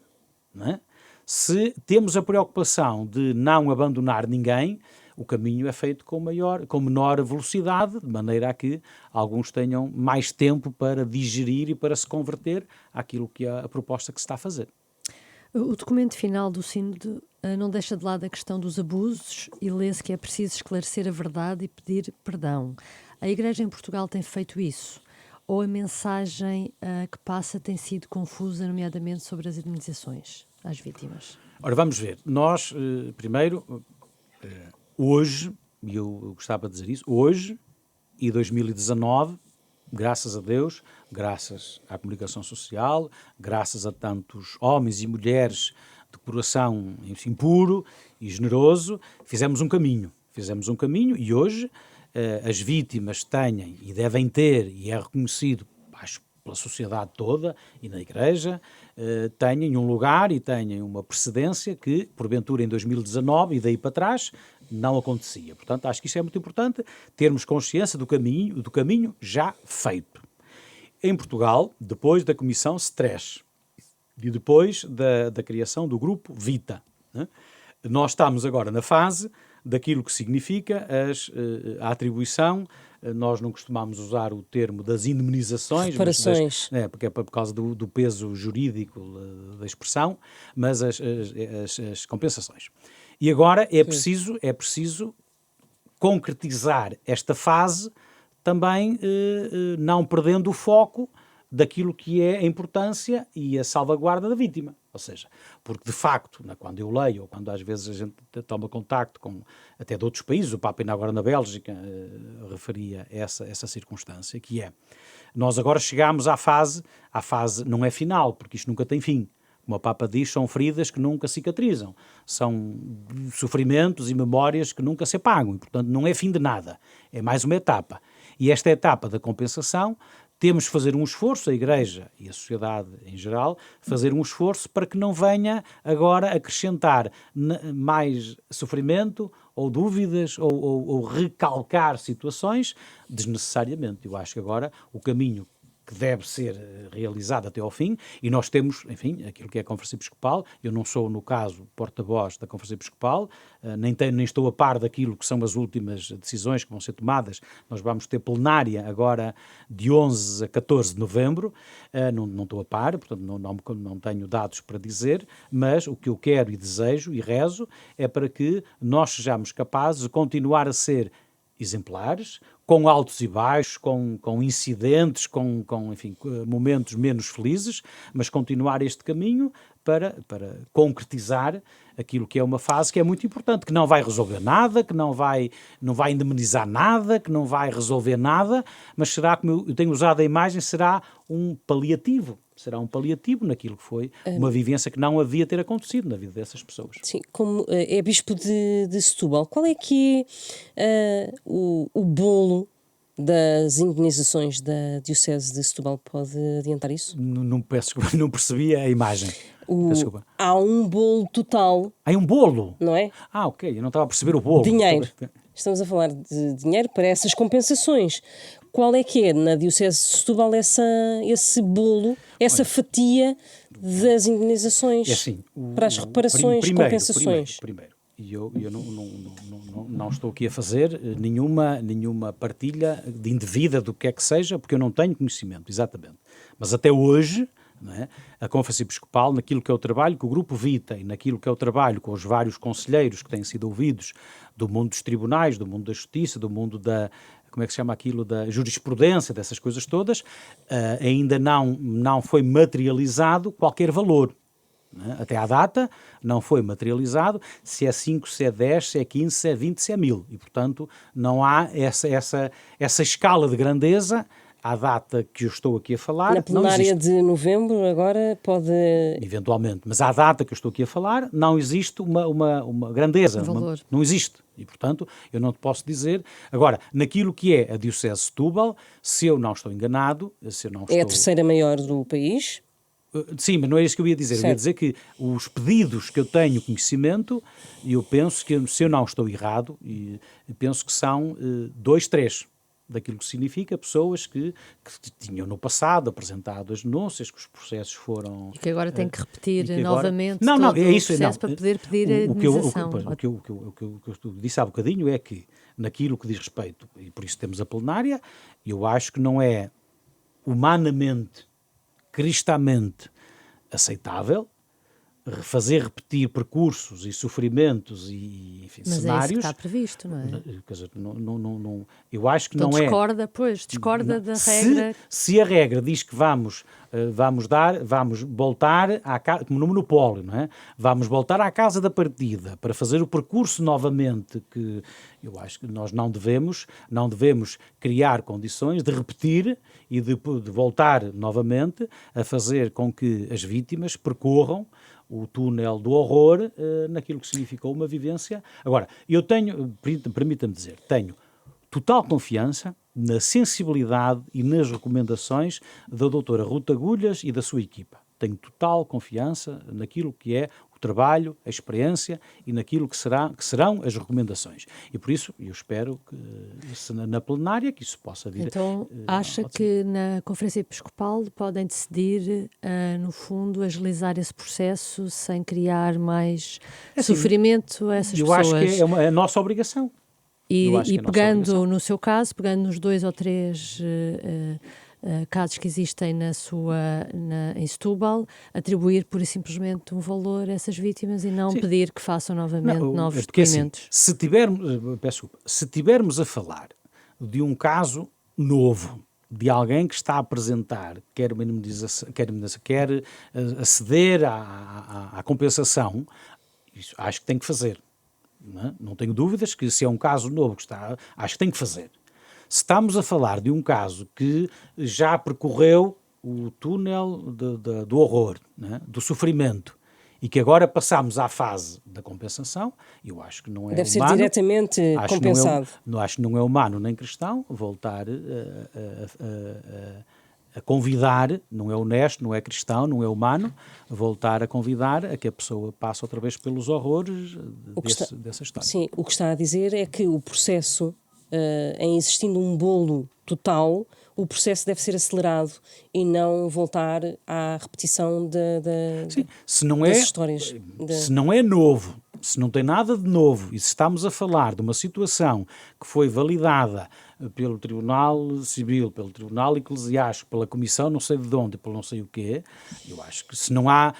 Não é? Se temos a preocupação de não abandonar ninguém, o caminho é feito com menor velocidade, de maneira a que alguns tenham mais tempo para digerir e para se converter àquilo que é a proposta que se está a fazer. O documento final do Sínodo não deixa de lado a questão dos abusos e lê-se que é preciso esclarecer a verdade e pedir perdão. A Igreja em Portugal tem feito isso? Ou a mensagem que passa tem sido confusa, nomeadamente sobre as indemnizações às vítimas? Ora, vamos ver. Nós, primeiro... Hoje, e eu gostava de dizer isso, hoje e 2019, graças a Deus, graças à comunicação social, graças a tantos homens e mulheres de coração, enfim, puro e generoso, fizemos um caminho e hoje as vítimas têm e devem ter, e é reconhecido, acho, pela sociedade toda e na Igreja, têm um lugar e têm uma precedência que, porventura, em 2019 e daí para trás, não acontecia. Portanto, acho que isso é muito importante, termos consciência do caminho já feito. Em Portugal, depois da Comissão STRES e depois da criação do Grupo VITA, né? Nós estamos agora na fase daquilo que significa a atribuição. Nós não costumamos usar o termo das indemnizações, reparações, porque é por causa do peso jurídico da expressão, mas as compensações. E agora é preciso concretizar esta fase também não perdendo o foco daquilo que é a importância e a salvaguarda da vítima. Ou seja, porque de facto, quando eu leio, ou quando às vezes a gente toma contacto com até de outros países, o Papa ainda agora na Bélgica referia essa circunstância, que é, nós agora chegamos à fase não é final, porque isto nunca tem fim. Como o Papa diz, são feridas que nunca cicatrizam, são sofrimentos e memórias que nunca se apagam, e portanto não é fim de nada, é mais uma etapa. E esta etapa da compensação, temos que fazer um esforço, a Igreja e a sociedade em geral, fazer um esforço para que não venha agora acrescentar mais sofrimento ou dúvidas ou recalcar situações desnecessariamente. Eu acho que agora o caminho que deve ser realizado até ao fim, e nós temos, enfim, aquilo que é a Conferência Episcopal. Eu não sou, no caso, porta-voz da Conferência Episcopal, nem estou a par daquilo que são as últimas decisões que vão ser tomadas. Nós vamos ter plenária agora de 11 a 14 de novembro, não estou a par, portanto não tenho dados para dizer, mas o que eu quero e desejo e rezo é para que nós sejamos capazes de continuar a ser exemplares, com altos e baixos, com incidentes, enfim, momentos menos felizes, mas continuar este caminho para concretizar aquilo que é uma fase que é muito importante, que não vai resolver nada, que não vai indemnizar nada, que não vai resolver nada, mas será, como eu tenho usado a imagem, será um paliativo. Será um paliativo naquilo que foi uma vivência que não havia ter acontecido na vida dessas pessoas. Sim, como é bispo de Setúbal, qual é que é o bolo das indenizações da Diocese de Setúbal? Pode adiantar isso? Não percebi a imagem. Peço desculpa. Há um bolo total, Há um bolo? não é? Ok, eu não estava a perceber o bolo. Dinheiro. Estamos a falar de dinheiro para essas compensações. Qual é que é, na Diocese de Setúbal, esse bolo, essa fatia das indenizações assim, para as reparações, compensações? Primeiro, e eu não estou aqui a fazer nenhuma partilha de indevida do que é que seja, porque eu não tenho conhecimento, exatamente. Mas até hoje, não é, a Conferência Episcopal, naquilo que é o trabalho que o Grupo Vita e naquilo que é o trabalho com os vários conselheiros que têm sido ouvidos do mundo dos tribunais, do mundo da justiça, do mundo da, como é que se chama aquilo, da jurisprudência, dessas coisas todas, ainda não foi materializado qualquer valor. Até à data não foi materializado se é 5, se é 10, se é 15, se é 20, se é 1000. E, portanto, não há essa escala de grandeza à data que eu estou aqui a falar. Na plenária de novembro, agora pode... Eventualmente, mas à data que eu estou aqui a falar, não existe uma grandeza. Valor. Não existe. E, portanto, eu não te posso dizer... Agora, naquilo que é a Diocese de Setúbal, se eu não estou enganado... É a terceira maior do país? Sim, mas não é isso que eu ia dizer. Certo. Eu ia dizer que os pedidos que eu tenho conhecimento, eu penso que, se eu não estou errado, penso que são 2, 3... daquilo que significa pessoas que tinham no passado apresentado as denúncias, que os processos foram... E que agora têm que repetir novamente todo o processo para poder pedir a indenização. O que eu disse há bocadinho é que, naquilo que diz respeito, e por isso temos a plenária, eu acho que não é humanamente, cristamente aceitável fazer repetir percursos e sofrimentos e, enfim, mas cenários... Mas é isso que está previsto, não é? Quer dizer, eu acho que então não discorda da regra... Se a regra diz que vamos voltar como no monopólio, não é? Vamos voltar à casa da partida para fazer o percurso novamente, que eu acho que nós não devemos criar condições de repetir e de voltar novamente a fazer com que as vítimas percorram o túnel do horror naquilo que significou uma vivência. Agora, eu permita-me dizer, tenho total confiança na sensibilidade e nas recomendações da doutora Ruta Agulhas e da sua equipa. Tenho total confiança naquilo que é o trabalho, a experiência e naquilo que serão as recomendações. E por isso eu espero que na plenária que isso possa vir. Então acha que na Conferência Episcopal podem decidir, no fundo, agilizar esse processo sem criar mais sofrimento a essas pessoas? Eu acho que é a nossa obrigação. E pegando no seu caso, pegando nos 2 ou 3 casos que existem em Setúbal, atribuir pura e simplesmente um valor a essas vítimas e não pedir que façam novamente novos depoimentos. Assim, se tivermos a falar de um caso novo, de alguém que está a apresentar, quer aceder à compensação, isso acho que tem que fazer. Não tenho dúvidas que, se é um caso novo acho que tem que fazer. Se estamos a falar de um caso que já percorreu o túnel do horror, do sofrimento, e que agora passamos à fase da compensação, eu acho que não é Deve humano... ser diretamente compensado. Acho que não é humano nem cristão voltar a convidar, não é honesto, não é cristão, não é humano, voltar a convidar a que a pessoa passe outra vez pelos horrores dessa história. Sim, o que está a dizer é que o processo, em existindo um bolo total, o processo deve ser acelerado e não voltar à repetição das histórias. Se não é novo, se não tem nada de novo e se estamos a falar de uma situação que foi validada pelo Tribunal Civil, pelo Tribunal Eclesiástico, pela Comissão não sei de onde, pelo não sei o quê, eu acho que se não há...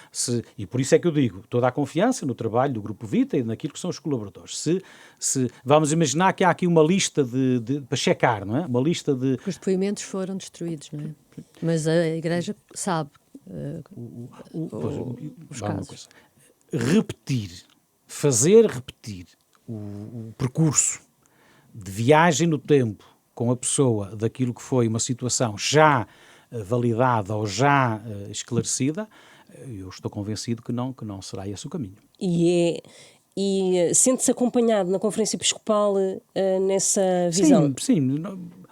e por isso é que eu digo, toda a confiança no trabalho do Grupo Vita e naquilo que são os colaboradores. Se vamos imaginar que há aqui uma lista para checar, não é? Uma lista de... Os depoimentos foram destruídos, não é? Mas a Igreja sabe os casos. Fazer repetir o percurso de viagem no tempo com a pessoa daquilo que foi uma situação já validada ou já esclarecida, eu estou convencido que não será esse o caminho. E sente-se acompanhado na Conferência Episcopal nessa visão? Sim.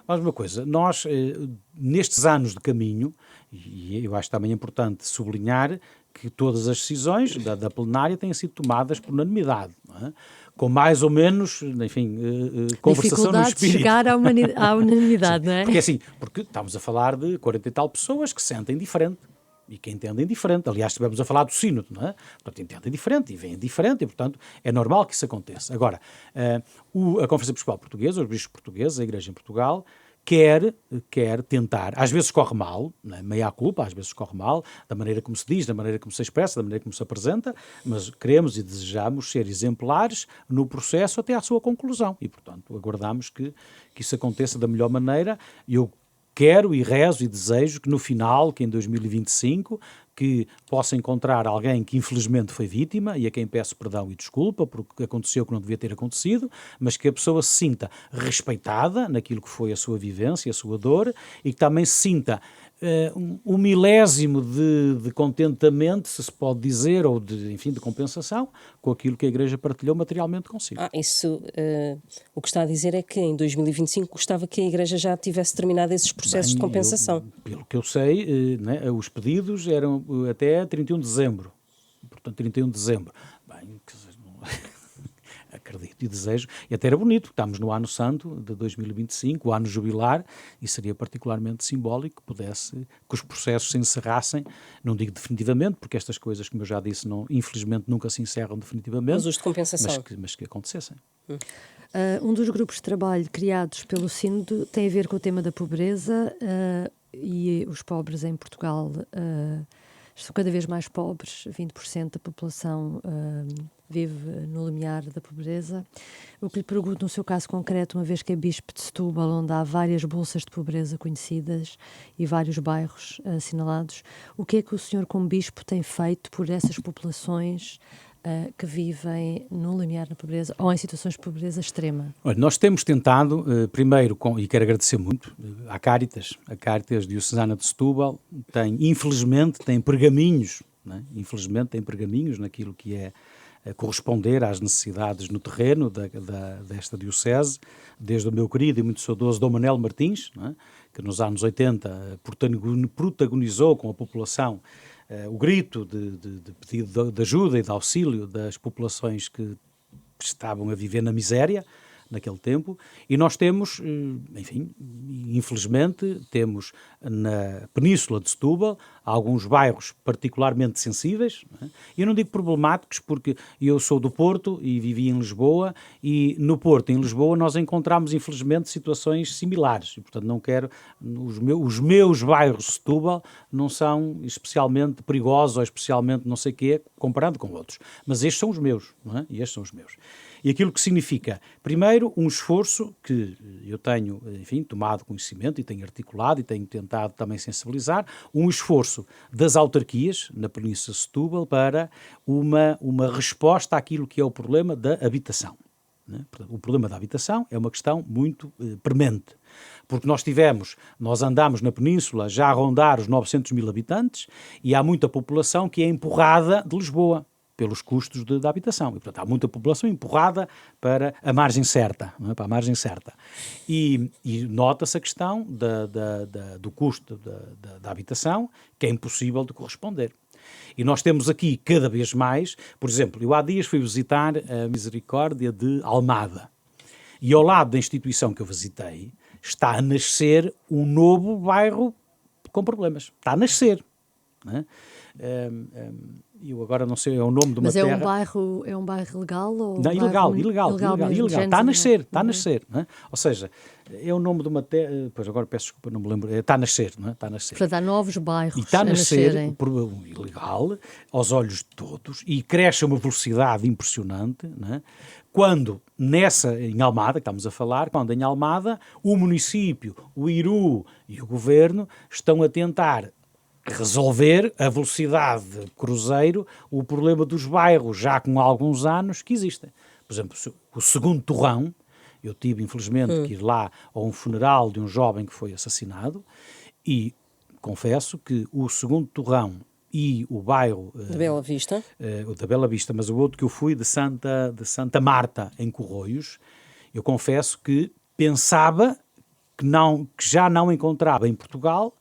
Mais uma coisa, nós, nestes anos de caminho, e eu acho também importante sublinhar que todas as decisões da plenária têm sido tomadas por unanimidade, não é? Com mais ou menos, enfim, conversação no espírito. Dificuldade de chegar à unanimidade, não é? Porque estamos a falar de 40 e tal pessoas que sentem diferente e que entendem diferente. Aliás, estivemos a falar do sínodo, não é? Portanto, entendem diferente e veem diferente e, portanto, é normal que isso aconteça. Agora, a Conferência Episcopal Portuguesa, os bispos portugueses, a Igreja em Portugal, quer tentar, às vezes corre mal, né? Meia culpa, às vezes corre mal, da maneira como se diz, da maneira como se expressa, da maneira como se apresenta, mas queremos e desejamos ser exemplares no processo até à sua conclusão e, portanto, aguardamos que isso aconteça da melhor maneira. Eu quero e rezo e desejo que no final, que em 2025, que possa encontrar alguém que infelizmente foi vítima e a quem peço perdão e desculpa porque aconteceu o que não devia ter acontecido, mas que a pessoa se sinta respeitada naquilo que foi a sua vivência, a sua dor, e que também se sinta um milésimo de contentamento, se pode dizer, ou de compensação, com aquilo que a Igreja partilhou materialmente consigo. Isso, o que está a dizer é que em 2025 gostava que a Igreja já tivesse terminado esses processos de compensação. Pelo que eu sei, né, os pedidos eram até 31 de dezembro. Portanto, 31 de dezembro. Bem, acredito e desejo, e até era bonito, estamos no ano santo de 2025, o ano jubilar, e seria particularmente simbólico que os processos se encerrassem, não digo definitivamente, porque estas coisas, como eu já disse, infelizmente nunca se encerram definitivamente, mas os de compensação. Mas que acontecessem. Um dos grupos de trabalho criados pelo Sínodo tem a ver com o tema da pobreza, e os pobres em Portugal estão cada vez mais pobres, 20% da população vive no limiar da pobreza. O que lhe pergunto, no seu caso concreto, uma vez que é bispo de Setúbal, onde há várias bolsas de pobreza conhecidas e vários bairros assinalados, o que é que o senhor, como bispo, tem feito por essas populações que vivem no limiar da pobreza ou em situações de pobreza extrema? Olha, nós temos tentado, primeiro, e quero agradecer muito, à Cáritas Diocesana de Setúbal, infelizmente tem pergaminhos, né? Infelizmente tem pergaminhos naquilo que é corresponder às necessidades no terreno desta diocese, desde o meu querido e muito saudoso Dom Manuel Martins, né? Que nos anos 80 protagonizou com a população o grito de pedido de ajuda e de auxílio das populações que estavam a viver na miséria naquele tempo, e nós temos, enfim, infelizmente, temos na Península de Setúbal alguns bairros particularmente sensíveis, não é? E eu não digo problemáticos porque eu sou do Porto e vivi em Lisboa, e no Porto e em Lisboa nós encontramos, infelizmente, situações similares, e portanto não quero, os meus bairros de Setúbal não são especialmente perigosos ou especialmente não sei o quê, comparando com outros, mas estes são os meus, não é? E estes são os meus. E aquilo que significa, primeiro, um esforço que eu tenho, enfim, tomado conhecimento e tenho articulado e tenho tentado também sensibilizar, um esforço das autarquias na Península de Setúbal para uma resposta àquilo que é o problema da habitação, né? O problema da habitação é uma questão muito premente, porque nós andamos na Península já a rondar os 900 mil habitantes e há muita população que é empurrada de Lisboa pelos custos da habitação. E, portanto, há muita população empurrada para a margem certa, não é? Para a margem certa. E nota-se a questão do custo da habitação, que é impossível de corresponder. E nós temos aqui, cada vez mais, por exemplo, eu há dias fui visitar a Misericórdia de Almada. E ao lado da instituição que eu visitei, está a nascer um novo bairro com problemas. Está a nascer, não é? eu agora não sei, é o nome de uma Mas terra. É um bairro legal? Ou Não, ilegal. mesmo, Está a nascer, não é? Ou seja, é o nome de uma terra, pois agora peço desculpa, não me lembro, está a nascer, não é? Está a nascer. Portanto, há novos bairros E está a nascer nascerem. por ilegal, aos olhos de todos, e cresce a uma velocidade impressionante, não é? Quando em Almada, que estamos a falar, quando em Almada o município, o IRU e o governo estão a tentar resolver a velocidade de cruzeiro, o problema dos bairros já com alguns anos que existem. Por exemplo, o segundo Torrão, eu tive infelizmente que ir lá a um funeral de um jovem que foi assassinado e confesso que o segundo Torrão e o bairro De Bela Vista. o da Bela Vista, mas o outro que eu fui de Santa Marta, em Corroios, eu confesso que pensava que já não encontrava em Portugal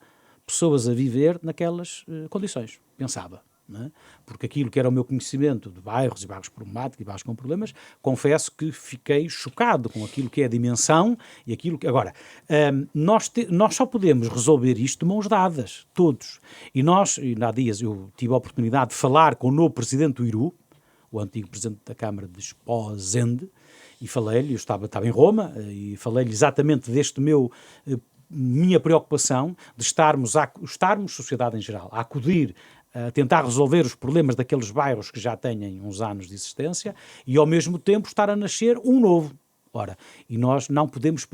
pessoas a viver naquelas condições. Pensava. Não é? Porque aquilo que era o meu conhecimento de bairros e bairros problemáticos e bairros com problemas, confesso que fiquei chocado com aquilo que é a dimensão e aquilo que... Agora, nós só podemos resolver isto de mãos dadas, todos. E há dias eu tive a oportunidade de falar com o novo presidente do IRU, o antigo presidente da Câmara de Esposende, e falei-lhe, eu estava em Roma, e falei-lhe exatamente minha preocupação de estarmos, sociedade em geral, a acudir a tentar resolver os problemas daqueles bairros que já têm uns anos de existência e, ao mesmo tempo, estar a nascer um novo. Ora, e nós não podemos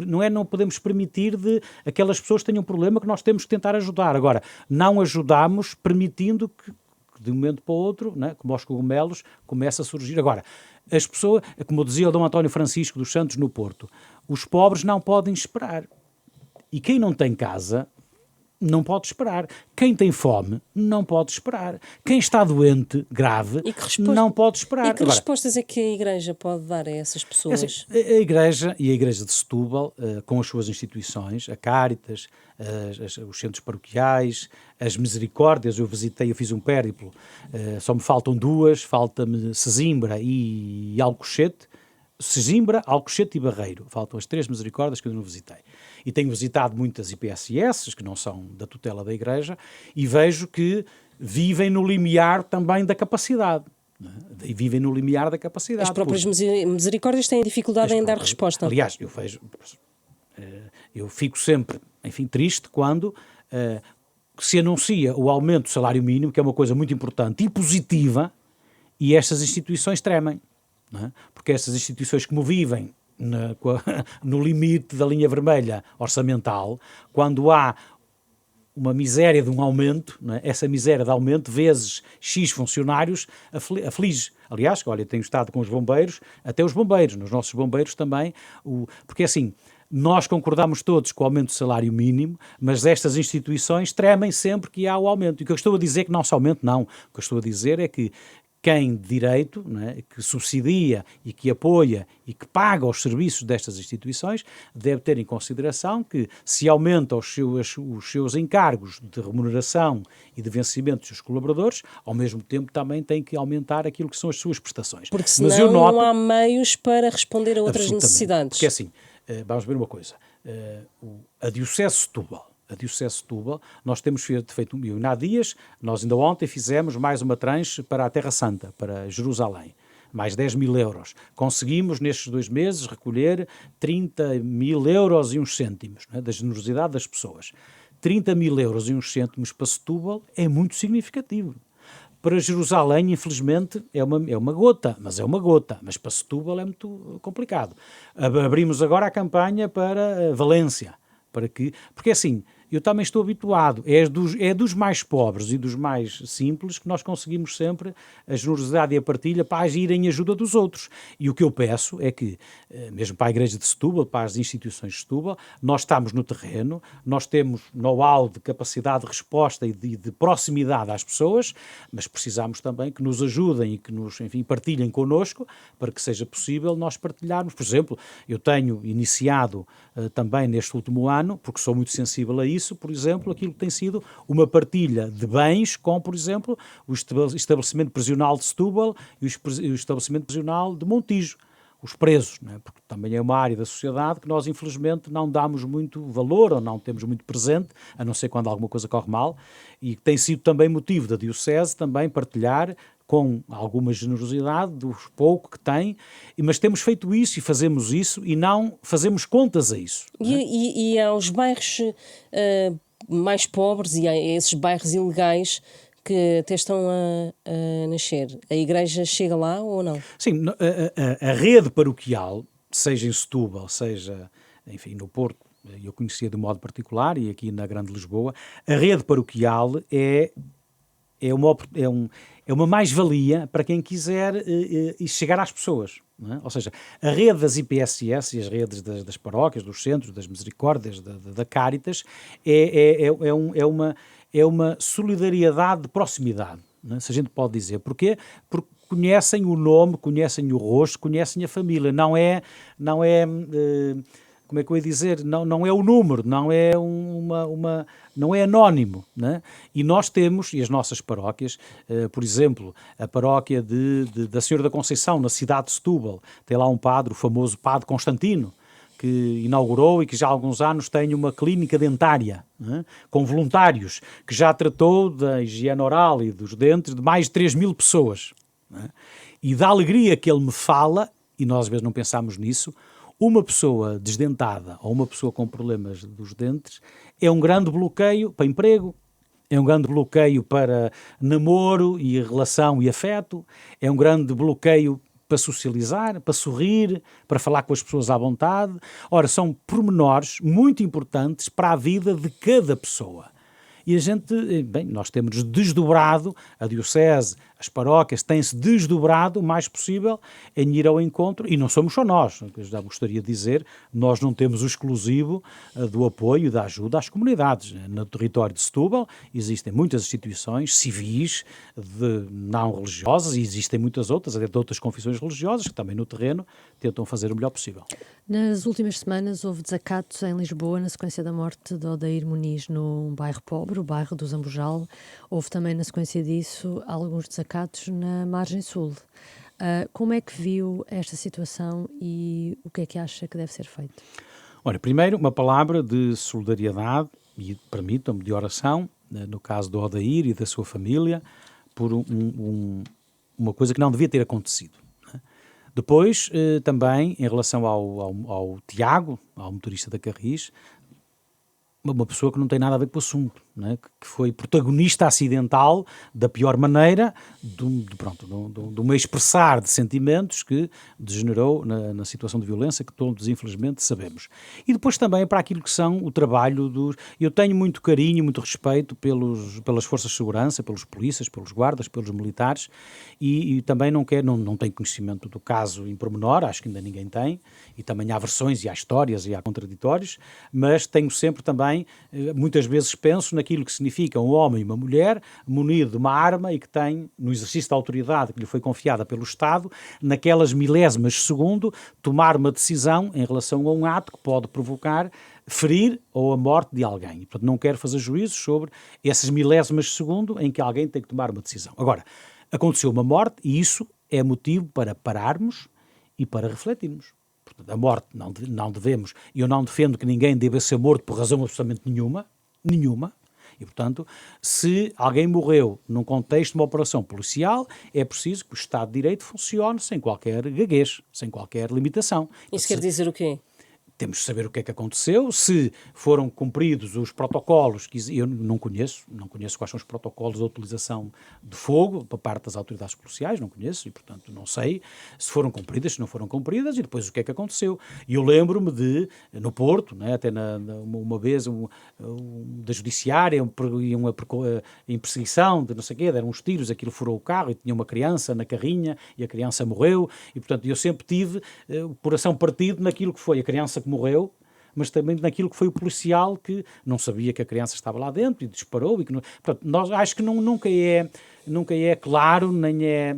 permitir de aquelas pessoas que tenham um problema que nós temos que tentar ajudar. Agora, não ajudamos permitindo que de um momento para o outro, né, como aos cogumelos, começa a surgir. Agora, as pessoas, como dizia o Dom António Francisco dos Santos no Porto, os pobres não podem esperar. E quem não tem casa não pode esperar. Quem tem fome não pode esperar. Quem está doente, grave, não pode esperar. E que respostas é que a Igreja pode dar a essas pessoas? Assim, a Igreja e a Igreja de Setúbal, com as suas instituições, a Cáritas, os centros paroquiais, as Misericórdias, eu fiz um périplo, só me faltam duas, falta-me Sesimbra e Alcochete, Sesimbra, Alcochete e Barreiro. Faltam as 3 Misericórdias que eu não visitei. E tenho visitado muitas IPSS, que não são da tutela da Igreja, e vejo que vivem no limiar também da capacidade. E vivem no limiar da capacidade. As próprias Misericórdias têm dificuldade em dar resposta. Aliás, eu fico sempre, enfim, triste quando se anuncia o aumento do salário mínimo, que é uma coisa muito importante e positiva, e estas instituições tremem. Não é? Porque essas instituições, como vivem no limite da linha vermelha orçamental, quando há uma miséria de um aumento, não é? Essa miséria de aumento vezes X funcionários aflige. Aliás, olha, tenho estado com os bombeiros, até os bombeiros, nos nossos bombeiros também, porque assim, nós concordamos todos com o aumento do salário mínimo, mas estas instituições tremem sempre que há o aumento. E o que eu estou a dizer é que não somente não. O que eu estou a dizer é que quem de direito, né, que subsidia e que apoia e que paga os serviços destas instituições, deve ter em consideração que se aumenta os seus encargos de remuneração e de vencimento dos seus colaboradores, ao mesmo tempo também tem que aumentar aquilo que são as suas prestações. Porque senão não há meios para responder a outras necessidades. Porque assim, vamos ver uma coisa, a Diocese de Setúbal, nós temos feito há dias, nós ainda ontem fizemos mais uma tranche para a Terra Santa, para Jerusalém, mais 10 mil euros. Conseguimos, nestes 2 meses, recolher 30 mil euros e uns cêntimos, né, da generosidade das pessoas. 30 mil euros e uns cêntimos para Setúbal é muito significativo. Para Jerusalém, infelizmente, é uma gota, mas para Setúbal é muito complicado. Abrimos agora a campanha para Valência, porque assim, eu também estou habituado, é dos mais pobres e dos mais simples que nós conseguimos sempre a generosidade e a partilha para agir em ajuda dos outros. E o que eu peço é que, mesmo para a Igreja de Setúbal, para as instituições de Setúbal, nós estamos no terreno, nós temos know-how de capacidade de resposta e de proximidade às pessoas, mas precisamos também que nos ajudem e que nos, enfim, partilhem connosco para que seja possível nós partilharmos. Por exemplo, eu tenho iniciado também neste último ano, porque sou muito sensível a isso, por exemplo, aquilo que tem sido uma partilha de bens com, por exemplo, o estabelecimento prisional de Setúbal e o estabelecimento prisional de Montijo, os presos, não é? Porque também é uma área da sociedade que nós, infelizmente, não damos muito valor ou não temos muito presente, a não ser quando alguma coisa corre mal, e tem sido também motivo da Diocese também partilhar com alguma generosidade do pouco que tem, mas temos feito isso e fazemos isso e não fazemos contas a isso. E aos bairros mais pobres e a esses bairros ilegais que até estão a nascer, a Igreja chega lá ou não? Sim, a rede paroquial, seja em Setúbal, seja, enfim, no Porto, eu conhecia de um modo particular, e aqui na Grande Lisboa, a rede paroquial é uma mais-valia para quem quiser chegar às pessoas. Não é? Ou seja, a rede das IPSS e as redes das paróquias, dos centros, das misericórdias, da Cáritas, é uma solidariedade de proximidade, não é? Se a gente pode dizer. Porquê? Porque conhecem o nome, conhecem o rosto, conhecem a família. Não é como é que eu ia dizer? Não é o número, não é não é anónimo, né? E nós temos, e as nossas paróquias, por exemplo, a paróquia da Senhora da Conceição, na cidade de Setúbal, tem lá um padre, o famoso Padre Constantino, que inaugurou e que já há alguns anos tem uma clínica dentária, né? Com voluntários, que já tratou da higiene oral e dos dentes de mais de 3.000 pessoas. Né? E da alegria que ele me fala, e nós às vezes não pensamos nisso, uma pessoa desdentada ou uma pessoa com problemas dos dentes é um grande bloqueio para emprego, é um grande bloqueio para namoro e relação e afeto, é um grande bloqueio para socializar, para sorrir, para falar com as pessoas à vontade. Ora, são pormenores muito importantes para a vida de cada pessoa. E a gente, bem, nós temos desdobrado, a Diocese, as paróquias têm-se desdobrado o mais possível em ir ao encontro, e não somos só nós, eu já gostaria de dizer, nós não temos o exclusivo do apoio e da ajuda às comunidades. No território de Setúbal existem muitas instituições civis, não religiosas, e existem muitas outras, até de outras confissões religiosas, que também no terreno tentam fazer o melhor possível. Nas últimas semanas houve desacatos em Lisboa na sequência da morte de Odair Muniz num bairro pobre, o bairro do Zambujal. Houve também na sequência disso alguns desacatos na margem sul. Como é que viu esta situação e o que é que acha que deve ser feito? Olha, primeiro uma palavra de solidariedade e, permitam-me, de oração, no caso do Odair e da sua família, por uma coisa que não devia ter acontecido. Depois, também, em relação ao Tiago, ao motorista da Carris, uma pessoa que não tem nada a ver com o assunto, né? Que foi protagonista acidental da pior maneira de uma expressar de sentimentos que degenerou na situação de violência que todos, infelizmente, sabemos. E depois também para aquilo que são o trabalho dos... Eu tenho muito carinho, muito respeito pelas forças de segurança, pelos polícias, pelos guardas, pelos militares, e também não tenho conhecimento do caso em pormenor, acho que ainda ninguém tem, e também há versões e há histórias e há contraditórios, mas tenho sempre também, muitas vezes penso naquilo que significa um homem e uma mulher munido de uma arma e que tem, no exercício da autoridade que lhe foi confiada pelo Estado, naquelas milésimas de segundo, tomar uma decisão em relação a um ato que pode provocar, ferir ou a morte de alguém. E, portanto, não quero fazer juízos sobre essas milésimas de segundo em que alguém tem que tomar uma decisão. Agora, aconteceu uma morte e isso é motivo para pararmos e para refletirmos. Portanto, a morte não devemos, e eu não defendo que ninguém deva ser morto por razão absolutamente nenhuma, e portanto, se alguém morreu num contexto de uma operação policial, é preciso que o Estado de Direito funcione sem qualquer gaguez, sem qualquer limitação. Isso quer dizer o quê? Temos de saber o que é que aconteceu, se foram cumpridos os protocolos, que eu não conheço quais são os protocolos de utilização de fogo por parte das autoridades policiais, não conheço, e portanto não sei se foram cumpridas, se não foram cumpridas, e depois o que é que aconteceu. E eu lembro-me no Porto, né, até uma vez da judiciária, em perseguição de não sei o quê, deram uns tiros, aquilo furou o carro e tinha uma criança na carrinha e a criança morreu, e portanto eu sempre tive o coração partido naquilo que foi a criança que morreu, mas também naquilo que foi o policial que não sabia que a criança estava lá dentro e disparou. E que não, portanto, nós acho que nunca é claro, nem é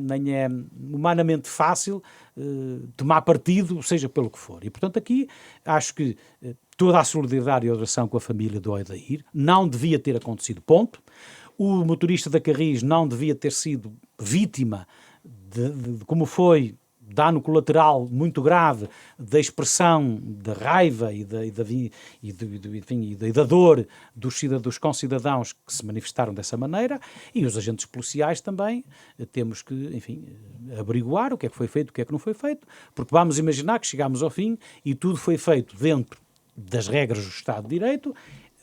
humanamente fácil tomar partido, seja pelo que for. E, portanto, aqui acho que toda a solidariedade e a oração com a família do Odair não devia ter acontecido, ponto. O motorista da Carris não devia ter sido vítima de como foi dano colateral muito grave da expressão da raiva e da dor dos concidadãos que se manifestaram dessa maneira, e os agentes policiais também temos que, enfim, averiguar o que é que foi feito, o que é que não foi feito, porque vamos imaginar que chegámos ao fim e tudo foi feito dentro das regras do Estado de Direito,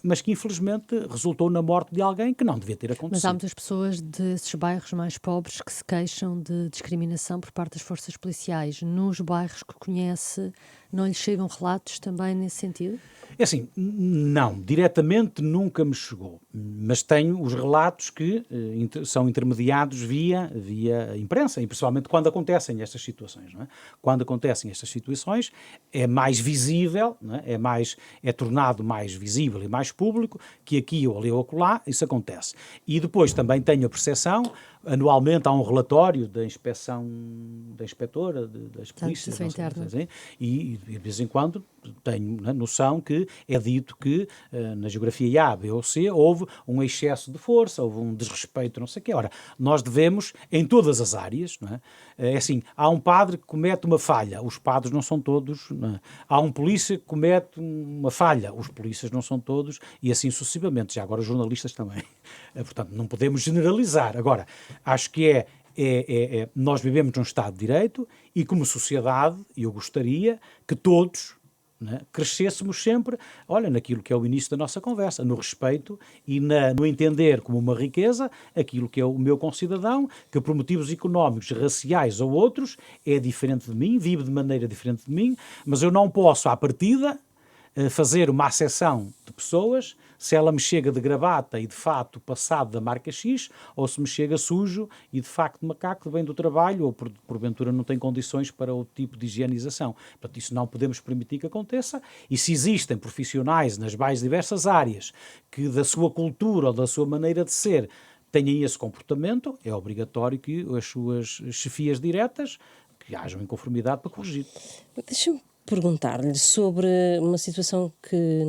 mas que infelizmente resultou na morte de alguém que não devia ter acontecido. Mas há muitas pessoas desses bairros mais pobres que se queixam de discriminação por parte das forças policiais. Nos bairros que conhece, não lhes chegam relatos também nesse sentido? É assim, não, diretamente nunca me chegou, mas tenho os relatos que são intermediados via imprensa, e principalmente quando acontecem estas situações, não é? Quando acontecem estas situações é mais visível, não é? É tornado mais visível e mais público que aqui ou ali ou acolá isso acontece. E depois também tenho a percepção, anualmente há um relatório da inspeção, da inspetora, das polícias, e de vez em quando tenho noção que é dito que na geografia A, B ou C houve um excesso de força, houve um desrespeito, não sei o quê. Ora, nós devemos, em todas as áreas, não é? É assim, há um padre que comete uma falha, os padres não são todos, não é? Há um polícia que comete uma falha, os polícias não são todos, e assim sucessivamente, já agora os jornalistas também. Portanto, não podemos generalizar. Agora, acho que nós vivemos num Estado de Direito e, como sociedade, eu gostaria que todos, né, crescêssemos sempre, olha, naquilo que é o início da nossa conversa, no respeito e no entender como uma riqueza aquilo que é o meu concidadão, que por motivos económicos, raciais ou outros, é diferente de mim, vive de maneira diferente de mim, mas eu não posso, à partida, fazer uma acessão de pessoas se ela me chega de gravata e de fato passado da marca X, ou se me chega sujo e de facto macaco vem do trabalho, ou porventura não tem condições para o tipo de higienização. Portanto, isso não podemos permitir que aconteça, e se existem profissionais nas mais diversas áreas que da sua cultura ou da sua maneira de ser tenham esse comportamento, é obrigatório que as suas chefias diretas que hajam inconformidade para corrigir. Deixa-me perguntar-lhe sobre uma situação que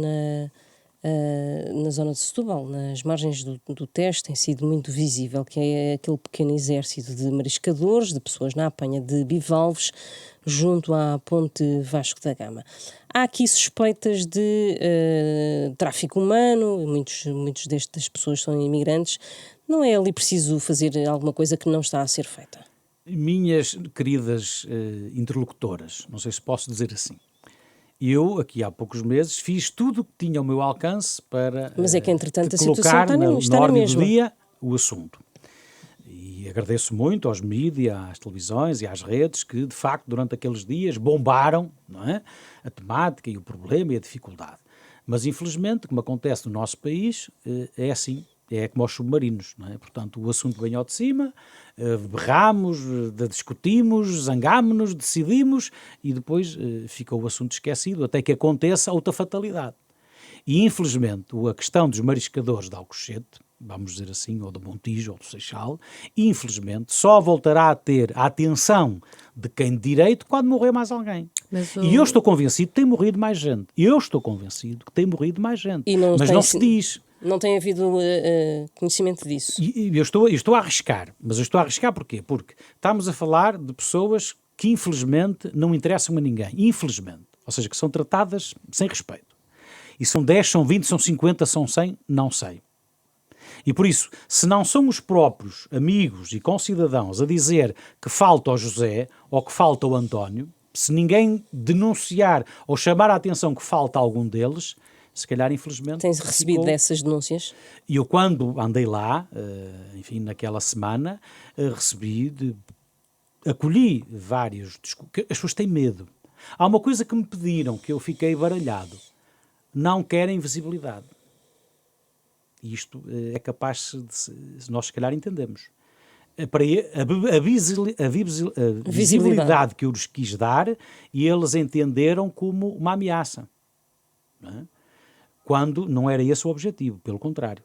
na zona de Setúbal, nas margens do Tejo, tem sido muito visível, que é aquele pequeno exército de mariscadores, de pessoas na apanha de bivalves, junto à ponte Vasco da Gama. Há aqui suspeitas de tráfico humano, muitos destas pessoas são imigrantes. Não é ali preciso fazer alguma coisa que não está a ser feita? Minhas queridas interlocutoras, não sei se posso dizer assim, eu, aqui há poucos meses, fiz tudo o que tinha ao meu alcance para Mas é que, entretanto, a colocar situação está na na ordem mesma. do dia o assunto. E agradeço muito aos mídias, às televisões e às redes que, de facto, durante aqueles dias bombaram, não é, a temática e o problema e a dificuldade. Mas, infelizmente, como acontece no nosso país, é assim. É como aos submarinos, não é? Portanto, o assunto ganhou de cima, berramos, discutimos, zangámonos, decidimos e depois ficou o assunto esquecido até que aconteça outra fatalidade. E, infelizmente, a questão dos mariscadores de Alcochete, vamos dizer assim, ou do Montijo ou do Seixal, infelizmente, só voltará a ter a atenção de quem de direito quando morrer mais alguém. E eu estou convencido que tem morrido mais gente. Mas não se diz. Não tem havido conhecimento disso. E eu estou a arriscar. Mas eu estou a arriscar porquê? Porque estamos a falar de pessoas que, infelizmente, não interessam a ninguém. Infelizmente. Ou seja, que são tratadas sem respeito. E são 10, são 20, são 50, são 100, não sei. E por isso, se não são os próprios amigos e concidadãos a dizer que falta ao José ou que falta ao António, se ninguém denunciar ou chamar a atenção que falta a algum deles, se calhar, infelizmente... Tens recebido dessas denúncias? E eu, quando andei lá, enfim, naquela semana, acolhi vários... As pessoas têm medo. Há uma coisa que me pediram, que eu fiquei baralhado. Não querem visibilidade. E isto é capaz de nós, se calhar, entendemos. Para a visibilidade que eu lhes quis dar, e eles entenderam como uma ameaça. Não é? Quando não era esse o objetivo, pelo contrário.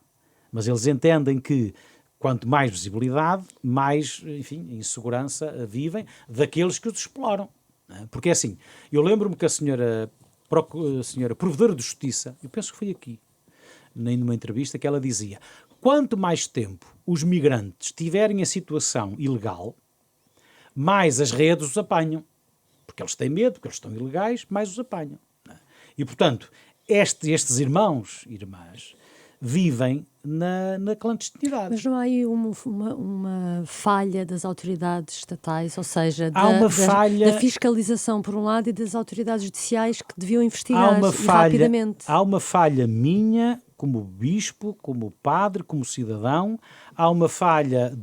Mas eles entendem que quanto mais visibilidade, mais, enfim, insegurança vivem daqueles que os exploram. Não é? Porque é assim, eu lembro-me que a senhora Provedora de Justiça, eu penso que foi aqui, numa entrevista, que ela dizia: quanto mais tempo os migrantes tiverem a situação ilegal, mais as redes os apanham. Porque eles têm medo, porque eles estão ilegais, mais os apanham. Não é? E, portanto, estes irmãos e irmãs vivem na clandestinidade. Mas não há aí uma falha das autoridades estatais, ou seja, Há uma falha, da fiscalização por um lado e das autoridades judiciais que deviam investigar há uma e falha, rapidamente. há uma falha minha, como bispo, como padre, como cidadão, há uma falha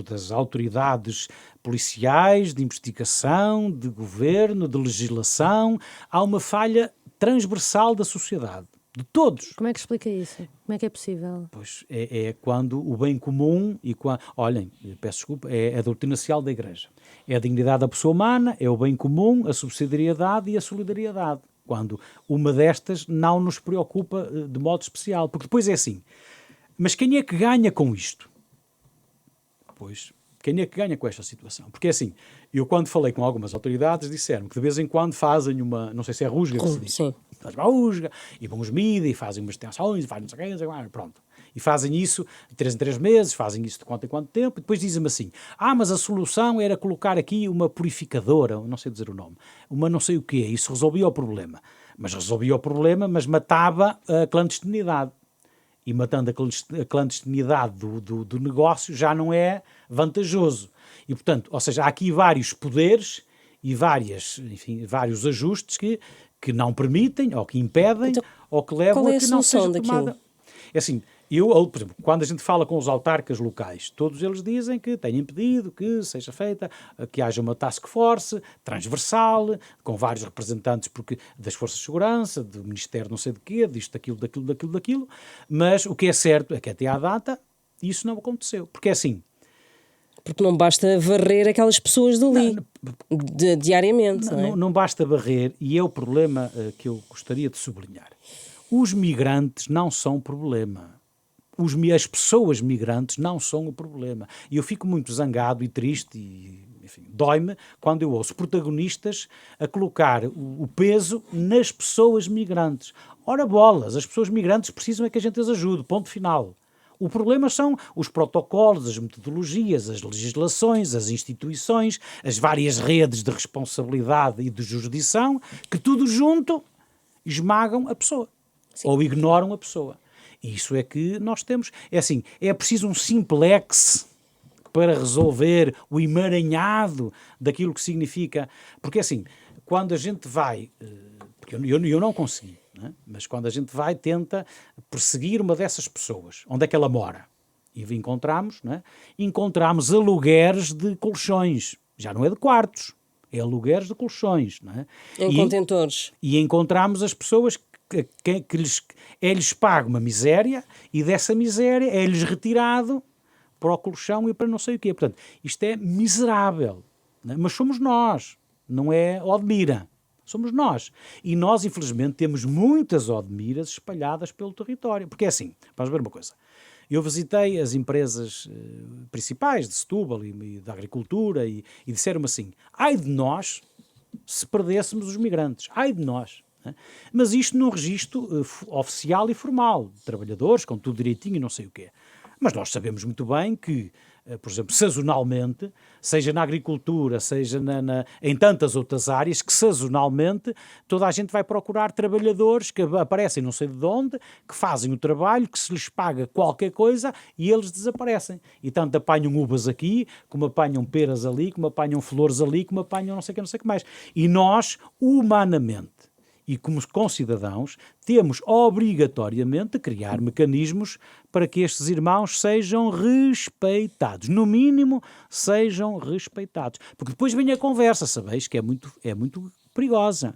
das autoridades policiais, de investigação, de governo, de legislação, há uma falha transversal da sociedade. De todos. Como é que explica isso? Como é que é possível? Pois é quando o bem comum e quando, olhem, peço desculpa, é a doutrina social da Igreja. É a dignidade da pessoa humana, é o bem comum, a subsidiariedade e a solidariedade. Quando uma destas não nos preocupa de modo especial. Porque depois é assim, mas quem é que ganha com isto? Pois, quem é que ganha com esta situação? Porque é assim, eu quando falei com algumas autoridades disseram que de vez em quando fazem uma, não sei se é rusga que se diz. Sim. Fazem uma rusga, e vão os mídias, e fazem umas tensões, e fazem não sei o quê, pronto. E fazem isso de 3 em 3 meses, fazem isso de quanto em quanto tempo, e depois dizem-me assim, mas a solução era colocar aqui uma purificadora, não sei dizer o nome, uma não sei o quê, isso resolvia o problema. Mas resolvia o problema, mas matava a clandestinidade. E matando a clandestinidade do negócio já não é vantajoso. E, portanto, ou seja, há aqui vários poderes e vários ajustes que não permitem, ou que impedem, então, ou que levam qual é a que não seja daquilo? tomada. É assim, por exemplo, quando a gente fala com os autarcas locais, todos eles dizem que têm pedido que seja feita, que haja uma task force transversal, com vários representantes das forças de segurança, do Ministério não sei de quê, disto, daquilo, mas o que é certo é que até à data isso não aconteceu. Porque é assim... Porque não basta varrer aquelas pessoas dali, diariamente, não é? Não basta varrer, e é o problema que eu gostaria de sublinhar. Os migrantes não são o problema. As pessoas migrantes não são o problema. E eu fico muito zangado e triste, e enfim, dói-me quando eu ouço protagonistas a colocar o peso nas pessoas migrantes. Ora bolas, as pessoas migrantes precisam é que a gente as ajude, ponto final. O problema são os protocolos, as metodologias, as legislações, as instituições, as várias redes de responsabilidade e de jurisdição, que tudo junto esmagam a pessoa. Sim. Ou ignoram a pessoa. E isso é que nós temos. É assim, é preciso um simplex para resolver o emaranhado daquilo que significa. Porque assim, quando a gente vai... Porque eu não consegui. Mas quando a gente tenta perseguir uma dessas pessoas, onde é que ela mora? E encontramos alugueres de colchões, já não é de quartos, é alugueres de colchões. Em contentores. E encontramos as pessoas que lhes paga uma miséria, e dessa miséria é-lhes retirado para o colchão e para não sei o quê. Portanto, isto é miserável. Mas somos nós, não é Odmira. Somos nós. E nós, infelizmente, temos muitas Odmiras espalhadas pelo território. Porque é assim, vamos ver uma coisa. Eu visitei as empresas principais de Setúbal e da agricultura e disseram-me assim, ai de nós se perdêssemos os migrantes. Ai de nós. Mas isto num registro oficial e formal, de trabalhadores, com tudo direitinho e não sei o quê. Mas nós sabemos muito bem que, por exemplo, sazonalmente, seja na agricultura, seja em tantas outras áreas, que sazonalmente toda a gente vai procurar trabalhadores que aparecem não sei de onde, que fazem o trabalho, que se lhes paga qualquer coisa e eles desaparecem. E tanto apanham uvas aqui, como apanham peras ali, como apanham flores ali, como apanham não sei o que mais. E nós, humanamente, e como concidadãos, temos obrigatoriamente de criar mecanismos para que estes irmãos sejam respeitados. No mínimo, sejam respeitados. Porque depois vem a conversa, sabeis, que é muito perigosa.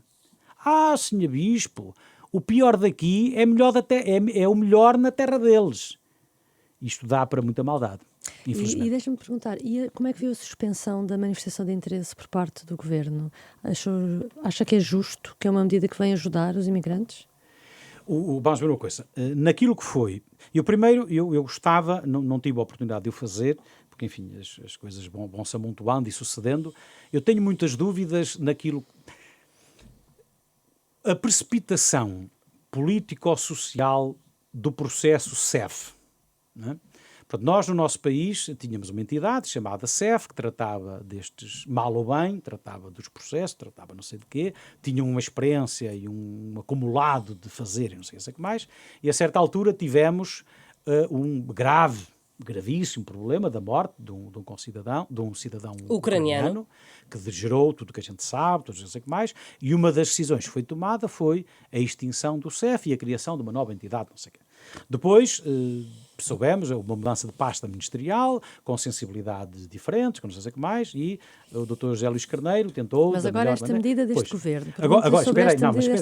Senhor Bispo, o pior daqui é o melhor na terra deles. Isto dá para muita maldade. E deixa-me perguntar, como é que viu a suspensão da manifestação de interesse por parte do Governo? Acha que é justo, que é uma medida que vem ajudar os imigrantes? Vamos ver uma coisa. Naquilo que foi, eu gostava, não tive a oportunidade de o fazer, porque enfim, as coisas vão se amontoando e sucedendo. Eu tenho muitas dúvidas naquilo... A precipitação político-social do processo CEF, não é? Portanto, nós no nosso país tínhamos uma entidade chamada CEF, que tratava destes mal ou bem, tratava dos processos, tratava não sei de quê, tinha uma experiência e um acumulado de fazer e não sei o que mais, e a certa altura tivemos um gravíssimo problema da morte de um cidadão ucraniano, que gerou tudo o que a gente sabe, tudo não sei o que mais, e uma das decisões que foi tomada foi a extinção do CEF e a criação de uma nova entidade, não sei o quê. Depois soubemos uma mudança de pasta ministerial, com sensibilidades diferentes, com não sei o que mais, e o Dr. José Luís Carneiro tentou... Mas agora esta medida deste governo. Agora espera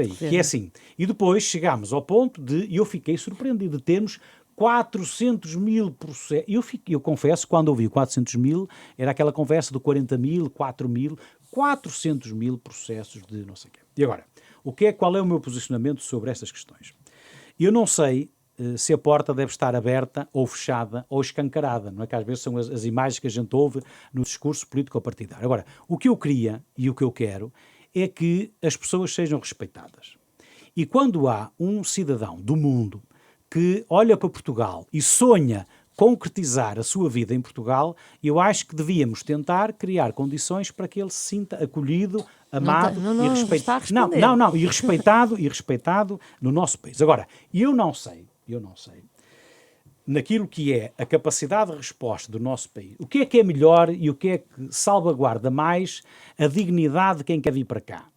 aí, que é assim. E depois chegámos ao ponto de, eu fiquei surpreendido de termos 400 mil processos. Eu confesso, quando ouvi 400 mil, era aquela conversa do 40 mil, 4 mil, 400 mil processos de não sei o quê. E agora, qual é o meu posicionamento sobre estas questões? Eu não sei se a porta deve estar aberta ou fechada ou escancarada, não é? Que às vezes são as imagens que a gente ouve no discurso político-partidário. Agora, o que eu queria e o que eu quero é que as pessoas sejam respeitadas. E quando há um cidadão do mundo que olha para Portugal e sonha concretizar a sua vida em Portugal, eu acho que devíamos tentar criar condições para que ele se sinta acolhido, amado e respeitado. E respeitado no nosso país. Agora, eu não sei, naquilo que é a capacidade de resposta do nosso país, o que é melhor e o que é que salvaguarda mais a dignidade de quem quer vir para cá.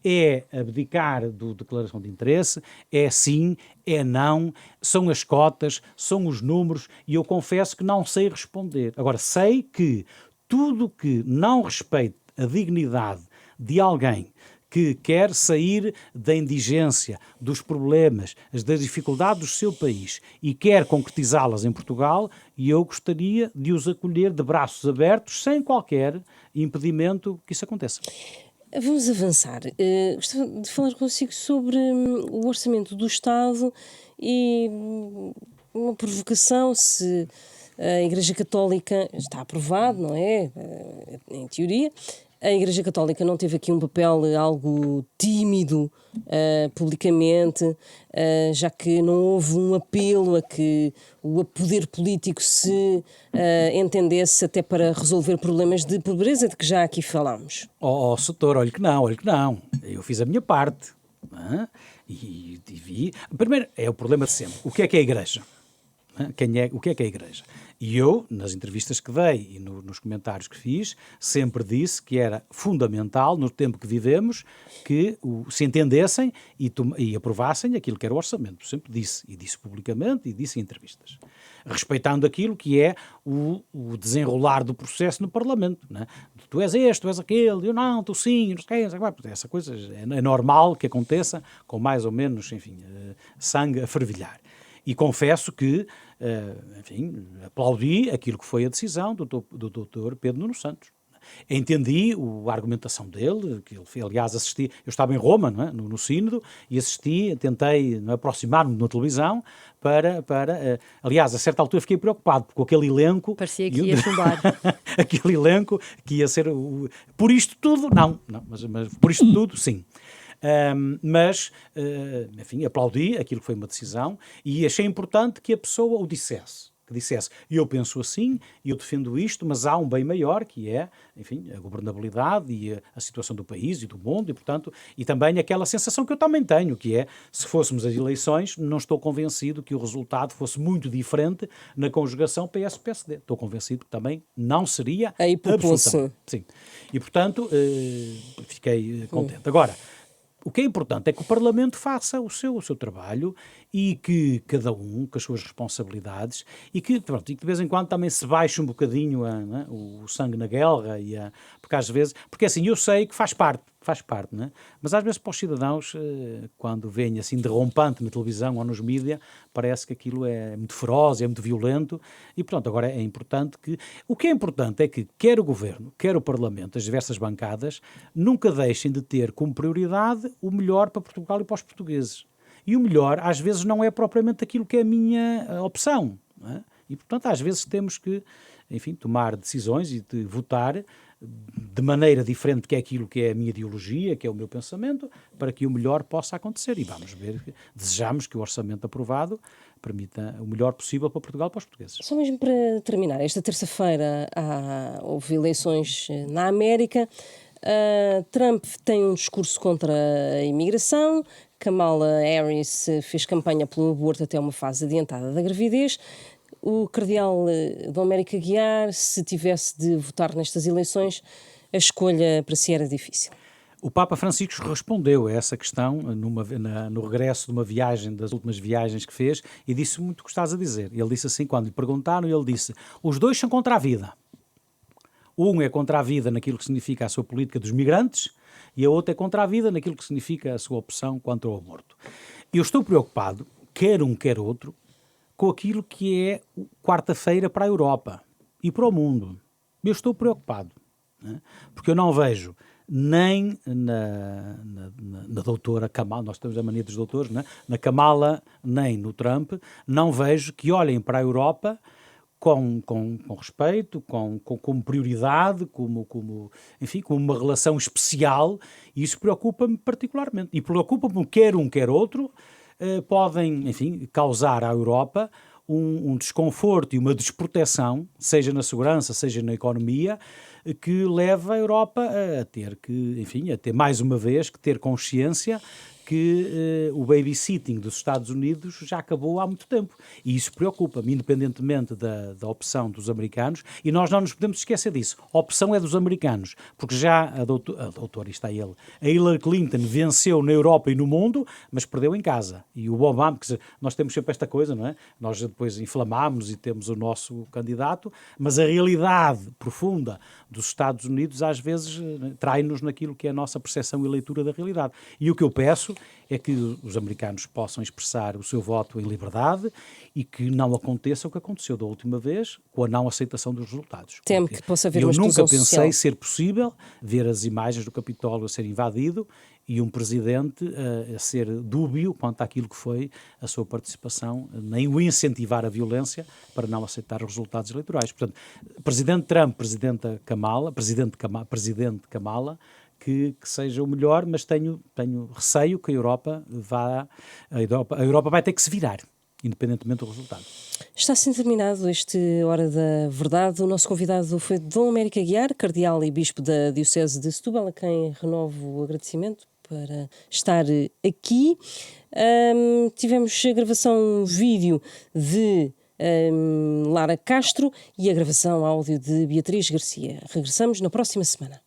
É abdicar da declaração de interesse, é sim, é não, são as cotas, são os números, e eu confesso que não sei responder. Agora, sei que tudo que não respeite a dignidade de alguém que quer sair da indigência, dos problemas, das dificuldades do seu país e quer concretizá-las em Portugal, e eu gostaria de os acolher de braços abertos, sem qualquer impedimento que isso aconteça. Vamos avançar. Gostava de falar consigo sobre o orçamento do Estado e uma provocação, se a Igreja Católica está aprovado, não é? Em teoria. A Igreja Católica não teve aqui um papel algo tímido publicamente, já que não houve um apelo a que o poder político se entendesse até para resolver problemas de pobreza de que já aqui falámos. Soutor, olha que não. Eu fiz a minha parte. E vi... Primeiro, é o problema de sempre. O que é a Igreja? O que é a Igreja? E eu, nas entrevistas que dei e nos comentários que fiz, sempre disse que era fundamental, no tempo que vivemos, que se entendessem e aprovassem aquilo que era o orçamento. Sempre disse, e disse publicamente, e disse em entrevistas. Respeitando aquilo que é o desenrolar do processo no Parlamento. Não é? Tu és este, tu és aquele, eu não, tu sim, não sei, essa coisa é normal que aconteça, com mais ou menos, enfim, sangue a fervilhar. E confesso que, aplaudi aquilo que foi a decisão do Dr. Pedro Nuno Santos. Entendi a argumentação dele, que ele, aliás, assisti, eu estava em Roma, não é? no Sínodo, e assisti, tentei aproximar-me na televisão aliás, a certa altura fiquei preocupado, porque com aquele elenco... Parecia que ia chumbar. Aquele elenco que ia ser... Por isto tudo, não mas por isto tudo, sim. Enfim, aplaudi aquilo que foi uma decisão e achei importante que a pessoa o dissesse. Que dissesse, eu penso assim, eu defendo isto, mas há um bem maior, que é, enfim, a governabilidade e a situação do país e do mundo, e, portanto, e também aquela sensação que eu também tenho, que é, se fôssemos as eleições, não estou convencido que o resultado fosse muito diferente na conjugação PS-PSD. Estou convencido que também não seria absolutamente. Sim. E, portanto, fiquei contente. Agora, o que é importante é que o Parlamento faça o seu trabalho e que cada um, com as suas responsabilidades, e que de vez em quando também se baixe um bocadinho o sangue na guerra, porque às vezes, porque assim, eu sei que faz parte, não é? Mas às vezes para os cidadãos, quando vêm assim derrompante na televisão ou nos mídias, parece que aquilo é muito feroz, é muito violento, e pronto, agora é importante que... O que é importante é que quer o Governo, quer o Parlamento, as diversas bancadas, nunca deixem de ter como prioridade o melhor para Portugal e para os portugueses. E o melhor, às vezes, não é propriamente aquilo que é a minha opção, não é? E, portanto, às vezes temos que, enfim, tomar decisões e de votar de maneira diferente que é aquilo que é a minha ideologia, que é o meu pensamento, para que o melhor possa acontecer. E vamos ver, desejamos que o orçamento aprovado permita o melhor possível para Portugal e para os portugueses. Só mesmo para terminar, esta terça-feira houve eleições na América. Trump tem um discurso contra a imigração, Kamala Harris fez campanha pelo aborto até uma fase adiantada da gravidez. O cardeal Dom Américo Aguiar, se tivesse de votar nestas eleições, a escolha para si era difícil. O Papa Francisco respondeu a essa questão no regresso de uma viagem, das últimas viagens que fez, e disse muito o que estás a dizer. Ele disse assim, quando lhe perguntaram, ele disse: os dois são contra a vida. Um é contra a vida naquilo que significa a sua política dos migrantes, e a outra é contra a vida naquilo que significa a sua opção contra o aborto. Eu estou preocupado, quer um, quer outro, com aquilo que é quarta-feira para a Europa e para o mundo. Eu estou preocupado, né? Porque eu não vejo nem na doutora Kamala, nós temos a mania dos doutores, né? Na Kamala, nem no Trump, não vejo que olhem para a Europa com respeito, como prioridade, enfim, como uma relação especial, e isso preocupa-me particularmente. E preocupa-me quer um, quer outro, podem, enfim, causar à Europa um desconforto e uma desproteção, seja na segurança, seja na economia, que leva a Europa a ter que, enfim, a ter mais uma vez que ter consciência que o babysitting dos Estados Unidos já acabou há muito tempo. E isso preocupa-me, independentemente da opção dos americanos, e nós não nos podemos esquecer disso. A opção é dos americanos, porque já a doutora, está ele, a Hillary Clinton venceu na Europa e no mundo, mas perdeu em casa. E o Obama, quer dizer, nós temos sempre esta coisa, não é? Nós depois inflamamos e temos o nosso candidato, mas a realidade profunda dos Estados Unidos às vezes trai-nos naquilo que é a nossa percepção e leitura da realidade. E o que eu peço é que os americanos possam expressar o seu voto em liberdade e que não aconteça o que aconteceu da última vez com a não aceitação dos resultados. Temo que possa haver uma exclusão social. Eu nunca pensei ser possível ver as imagens do Capitólio a ser invadido e um presidente a ser dúbio quanto àquilo que foi a sua participação, nem o incentivar a violência para não aceitar os resultados eleitorais. Portanto, Presidente Trump, Presidente Kamala, que seja o melhor, mas tenho receio que a Europa vai ter que se virar, independentemente do resultado. Está assim terminado este Hora da Verdade. O nosso convidado foi Dom Américo Aguiar, cardeal e bispo da Diocese de Setúbal, a quem renovo o agradecimento para estar aqui. Tivemos a gravação vídeo de Lara Castro e a gravação áudio de Beatriz Garcia. Regressamos na próxima semana.